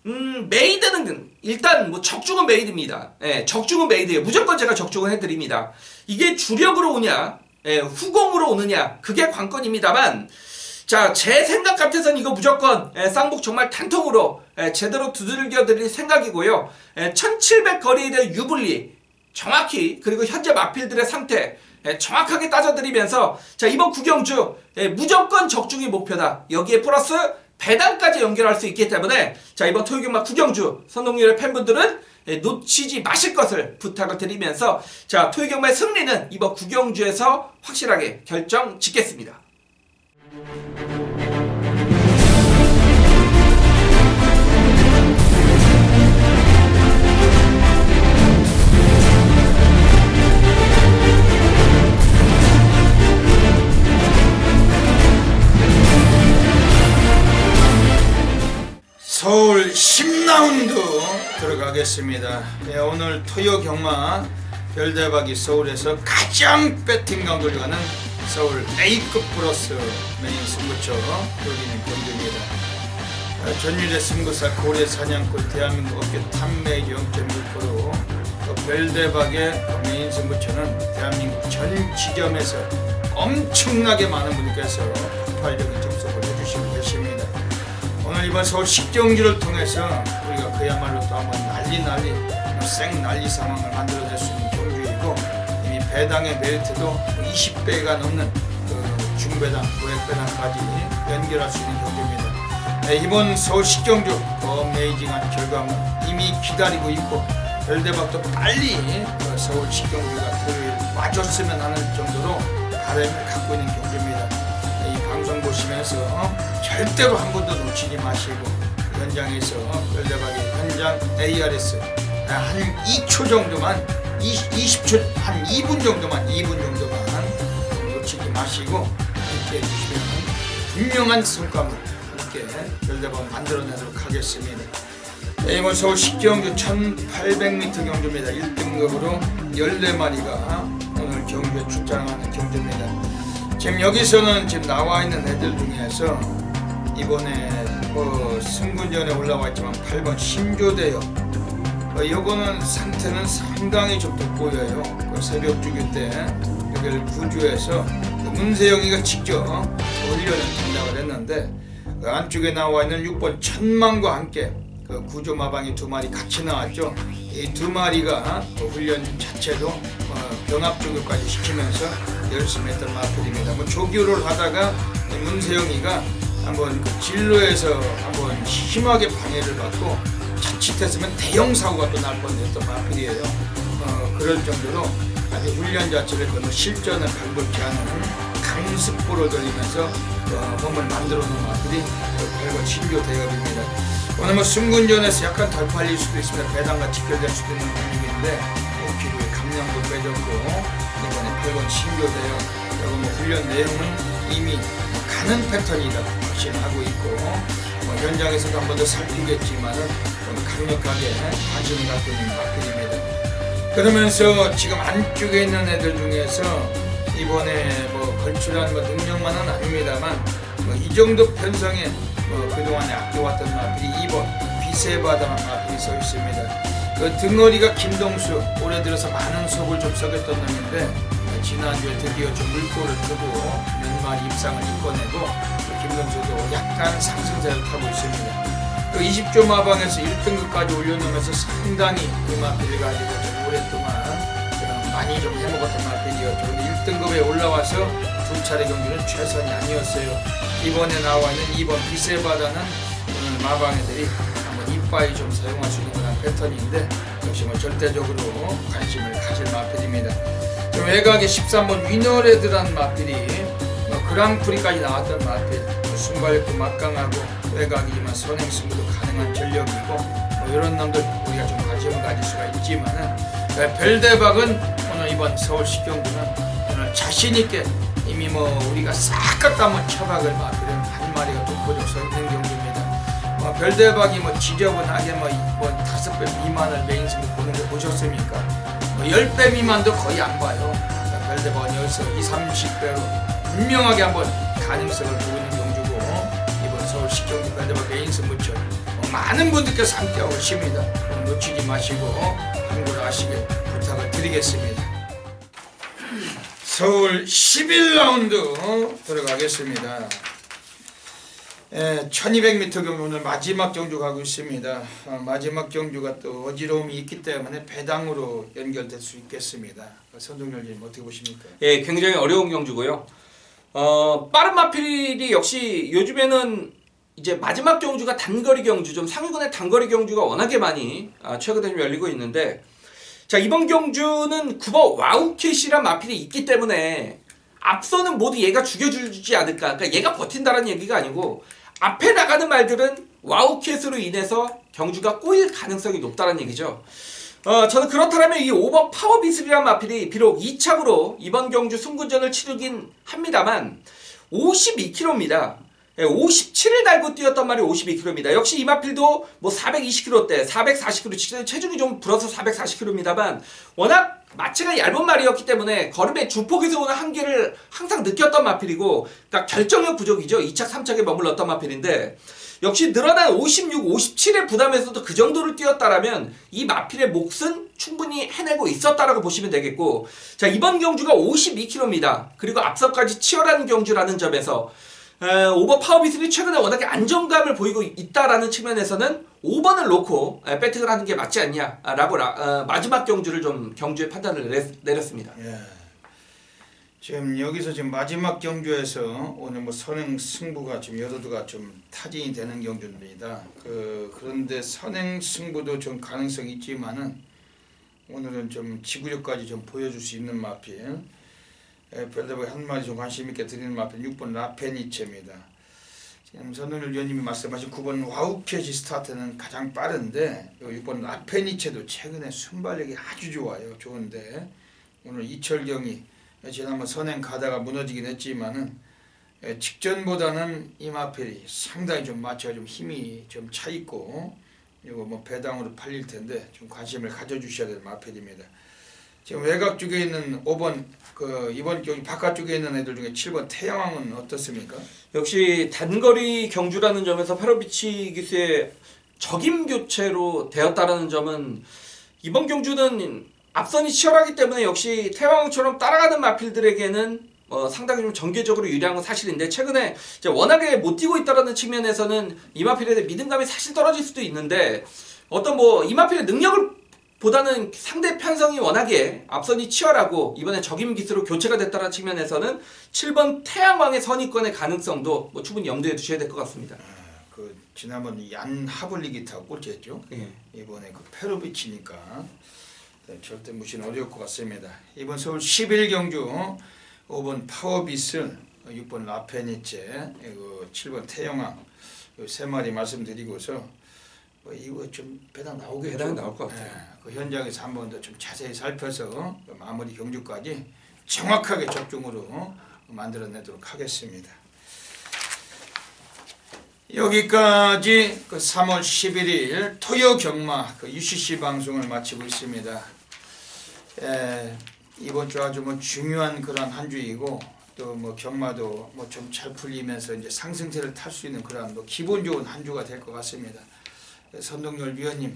메이드는 일단 뭐 적중은 메이드입니다. 적중은 메이드예요. 무조건 제가 적중을 해드립니다. 이게 주력으로 오냐 후공으로 오느냐 그게 관건입니다만 자, 제 생각 같아서는 이거 무조건 쌍복 정말 단통으로 제대로 두들겨 드릴 생각이고요. 1700 거리에 대한 유불리 정확히 그리고 현재 마필들의 상태 정확하게 따져드리면서 자, 이번 구경주 무조건 적중이 목표다. 여기에 플러스 배당까지 연결할 수 있기 때문에 자, 이번 토요경마 구경주 선동열의 팬분들은 놓치지 마실 것을 부탁을 드리면서 자, 토요경마의 승리는 이번 구경주에서 확실하게 결정 짓겠습니다.
서울 10라운드 들어가겠습니다. 오늘 토요 경마 별대박이 서울에서 가장 배팅 강도를 가는 서울 A급 플러스 메인 승부처 여기는 경주입니다. 전일의 승부사 고래 사냥꾼 대한민국 업계 탑메이저 0.1% 별대박의 메인 승부처는 대한민국 전 지점에서 엄청나게 많은 분들께서 폭발적인 접속을 해주시고 계십니다. 오늘 이번 서울 식경주를 통해서 우리가 그야말로 또 한번 생난리 상황을 만들어낼 수 있는 경주이고 이미 배당의 메리트도 20배가 넘는 그 중배당, 고액배당까지 연결할 수 있는 경주입니다. 이번 서울 식경주 어메이징한 결과물 이미 기다리고 있고 별대박도 빨리 서울 식경주가 토요일 와줬으면 하는 정도로 바람을 갖고 있는 경주입니다. 이 방송 보시면서 절대로 한 번도 놓치지 마시고 현장에서 별대박의 현장 ARS 한 2초 정도만 20초 한 2분 정도만 놓치지 마시고 함께 해주시면 분명한 성과물 함께 별대박 만들어내도록 하겠습니다. 이번 서울 식경주 1800m 경주입니다. 1등급으로 14마리가 오늘 경주에 출장하는 경주입니다. 지금 여기서는 지금 나와 있는 애들 중에서 이번에 승군전에 올라와 있지만 8번 신조대요. 요거는 상태는 상당히 좀 돋보여요. 새벽 주교 때 여기를 구주해서 문세영이가 직접 훈련을 담당을 했는데 그 안쪽에 나와 있는 6번 천만과 함께 그 구조 마방이 2마리 같이 나왔죠. 이 2마리가 훈련 자체도 병합 조교까지 시키면서 열심히 했던 마필입니다. 조교를 하다가 문세영이가 한번 그 진로에서 한번 심하게 방해를 받고 자칫했으면 대형 사고가 또 날 뻔했던 마필이에요. 그럴 정도로 아주 훈련 자체를 실전을 방불케 하는 강습보를 돌리면서 몸을 만들어 놓은 마필이 8번 신조 대엽입니다. 오늘 승군전에서 약간 덜 팔릴 수도 있습니다. 배당과 직결될 수도 있는 분위기인데 기부에 감량도 빼졌고 이번에 8번 신조대요. 그리고 훈련 내용은 이미 가는 패턴이다 확신하고 있고 현장에서도 한 번 더 살피겠지만은 좀 강력하게 관심을 갖고 있는 마필입니다. 그러면서 지금 안쪽에 있는 애들 중에서 이번에 뭐 걸출한 뭐 능력만은 아닙니다만 뭐 이 정도 편성에 뭐 그동안에 아껴왔던 마필이 2번 비세바다만 마필이 서 있습니다. 그 등어리가 김동수 올해 들어서 많은 속을 좀 썩였던 놈인데 지난주에 드디어 좀 물꼬를 트고 몇 마리 입상을 이끌어내고 김동수도 약간 상승세를 타고 있습니다. 그 20조 마방에서 1등급까지 올려놓으면서 상당히 그 마필을 가지고 좀 오랫동안 많이 좀 해먹었던 마필이었죠. 근데 1등급에 올라와서 두 차례 경기는 최선이 아니었어요. 이번에 나와 있는 2번 비세바다는 오늘 마방애들이 한번 이빠이 좀 사용할 수 있는 그런 패턴인데 역시 뭐 절대적으로 관심을 가질 마필입니다. 좀 외곽에 13번 위너레드란 마필이 뭐 그랑프리까지 나왔던 마필, 순발력도 막강하고 외곽이지만 선행승부도 가능한 전력이고 뭐 이런 놈들 우리가 좀 관심을 가질 수가 있지만은 별대박은 오늘 이번 서울시 경기는 오늘 자신있게 이미 뭐 우리가 싹 갖다 한번 처박을 마필은 한 마리가 독보적 서 있는 경기입니다. 뭐 별대박이 뭐 지저분하게 뭐 5배 미만을 메인 승부 보는 거 보셨습니까? 뭐 10배 미만도 거의 안 봐요. 별대박은 여기서 20, 30배로 분명하게 한번 가능성을 보고 있는 경주고 이번 서울시 경기 별대박 메인 승부처 많은 분들께서 함께하고 계십니다. 놓치지 마시고 함부로 하시길 부탁을 드리겠습니다. 서울 11라운드 들어가겠습니다. 1200m 경주 오늘 마지막 경주 가고 있습니다. 마지막 경주가 또 어지러움이 있기 때문에 배당으로 연결될 수 있겠습니다. 선동열님 어떻게 보십니까?
예, 굉장히 어려운 경주고요. 빠른 마필이 역시 요즘에는 이제 마지막 경주가 단거리 경주, 좀 상위권의 단거리 경주가 워낙에 많이 최근에 좀 열리고 있는데, 자 이번 경주는 9번 와우캣이란 마필이 있기 때문에 앞서는 모두 얘가 죽여주지 않을까. 그러니까 얘가 버틴다는 얘기가 아니고 앞에 나가는 말들은 와우캣으로 인해서 경주가 꼬일 가능성이 높다는 얘기죠. 저는 그렇다면 이 5번 파워비슬이란 마필이 비록 2착으로 이번 경주 승부전을 치르긴 합니다만 52km입니다. 57을 달고 뛰었단 말이 52km입니다. 역시 이 마필도 뭐 420km대, 440km, 체중이 좀 불어서 440km입니다만 워낙 마체가 얇은 말이었기 때문에 걸음의 주폭에서 오는 한계를 항상 느꼈던 마필이고, 그러니까 결정력 부족이죠. 2착, 3착에 머물렀던 마필인데 역시 늘어난 56, 57의 부담에서도 그 정도를 뛰었다라면 이 마필의 몫은 충분히 해내고 있었다라고 보시면 되겠고, 자 이번 경주가 52km입니다. 그리고 앞서까지 치열한 경주라는 점에서 5번 파워비슬이 최근에 워낙에 안정감을 보이고 있다라는 측면에서는 5번을 놓고 배팅을 하는 게 맞지 않냐라고 마지막 경주를 좀 경주의 판단을 내렸습니다.
예. 지금 여기서 지금 마지막 경주에서 오늘 뭐 선행 승부가 지금 여러두가 좀 타진이 되는 경주입니다. 그런데 선행 승부도 좀 가능성이 있지만은 오늘은 좀 지구력까지 좀 보여줄 수 있는 마필. 별대박에 한 마리 좀 관심 있게 드리는 마필 6번 라페니체입니다. 지금 선동열 위원님이 말씀하신 9번 와우캣이 스타트는 가장 빠른데 6번 라페니체도 최근에 순발력이 아주 좋아요. 좋은데 오늘 이철경이 지난번 선행 가다가 무너지긴 했지만은 직전보다는 이 마필이 상당히 좀 마체가 좀 힘이 좀 차 있고 이거 뭐 배당으로 팔릴 텐데 좀 관심을 가져주셔야 될 마필입니다. 지금 외곽 쪽에 있는 5번 이번 경기 바깥쪽에 있는 애들 중에 7번 태양왕은 어떻습니까?
역시 단거리 경주라는 점에서 페로비치 기수의 적임 교체로 되었다라는 점은 이번 경주는 앞선이 치열하기 때문에 역시 태양왕처럼 따라가는 마필들에게는 상당히 좀 전개적으로 유리한 건 사실인데, 최근에 이제 워낙에 못 뛰고 있다라는 측면에서는 이 마필에 대해 믿음감이 사실 떨어질 수도 있는데, 어떤 뭐 이 마필의 능력을 보다는 상대 편성이 워낙에 앞선이 치열하고 이번에 적임 기수로 교체가 됐다는 측면에서는 7번 태양왕의 선입권의 가능성도 뭐 충분히 염두에 두셔야 될 것 같습니다.
지난번 얀 하블리기타가 꼴찌했죠.
예.
이번에 페로비치니까 절대 무시는 어려울 것 같습니다. 이번 서울 11경주 5번 파워비슬, 6번 라페니체, 7번 태양왕 세 마리 말씀드리고서 이거 좀 배당 나오겠죠.
배당 나올 것 같아요.
그 현장에서 한 번 더 좀 자세히 살펴서 마무리 경주까지 정확하게 적중으로 만들어내도록 하겠습니다. 여기까지 3월 11일 토요 경마 UCC 방송을 마치고 있습니다. 이번 주 아주 뭐 중요한 그런 한 주이고 또 뭐 경마도 뭐 좀 잘 풀리면서 이제 상승세를 탈 수 있는 그런 뭐 기본 좋은 한 주가 될 것 같습니다. 선동열 위원님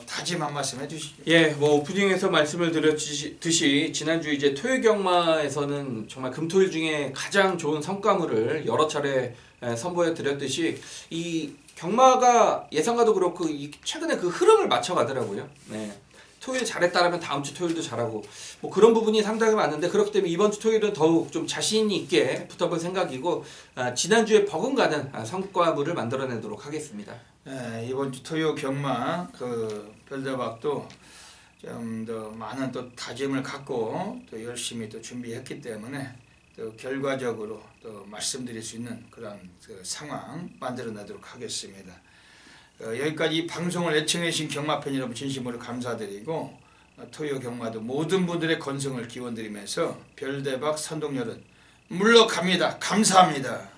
다짐 한 말씀 해주시죠.
예, 뭐 오프닝에서 말씀을 드렸듯이 지난주 이제 토요 경마에서는 정말 금토일 중에 가장 좋은 성과물을 여러 차례 선보여 드렸듯이 이 경마가 예상과도 그렇고 최근에 그 흐름을 맞춰가더라고요. 네. 토요일 잘했다라면 다음 주 토요일도 잘하고 뭐 그런 부분이 상당히 많은데 그렇기 때문에 이번 주 토요일은 더욱 좀 자신 있게 붙어볼 생각이고 지난주에 버금가는 성과물을 만들어내도록 하겠습니다.
이번 주 토요 경마 그 별대박도 좀 더 많은 또 다짐을 갖고 또 열심히 또 준비했기 때문에 또 결과적으로 또 말씀드릴 수 있는 그런 그 상황 만들어내도록 하겠습니다. 여기까지 이 방송을 애청해주신 경마팬 여러분 진심으로 감사드리고 토요 경마도 모든 분들의 건승을 기원드리면서 별대박 선동열은 물러갑니다. 감사합니다.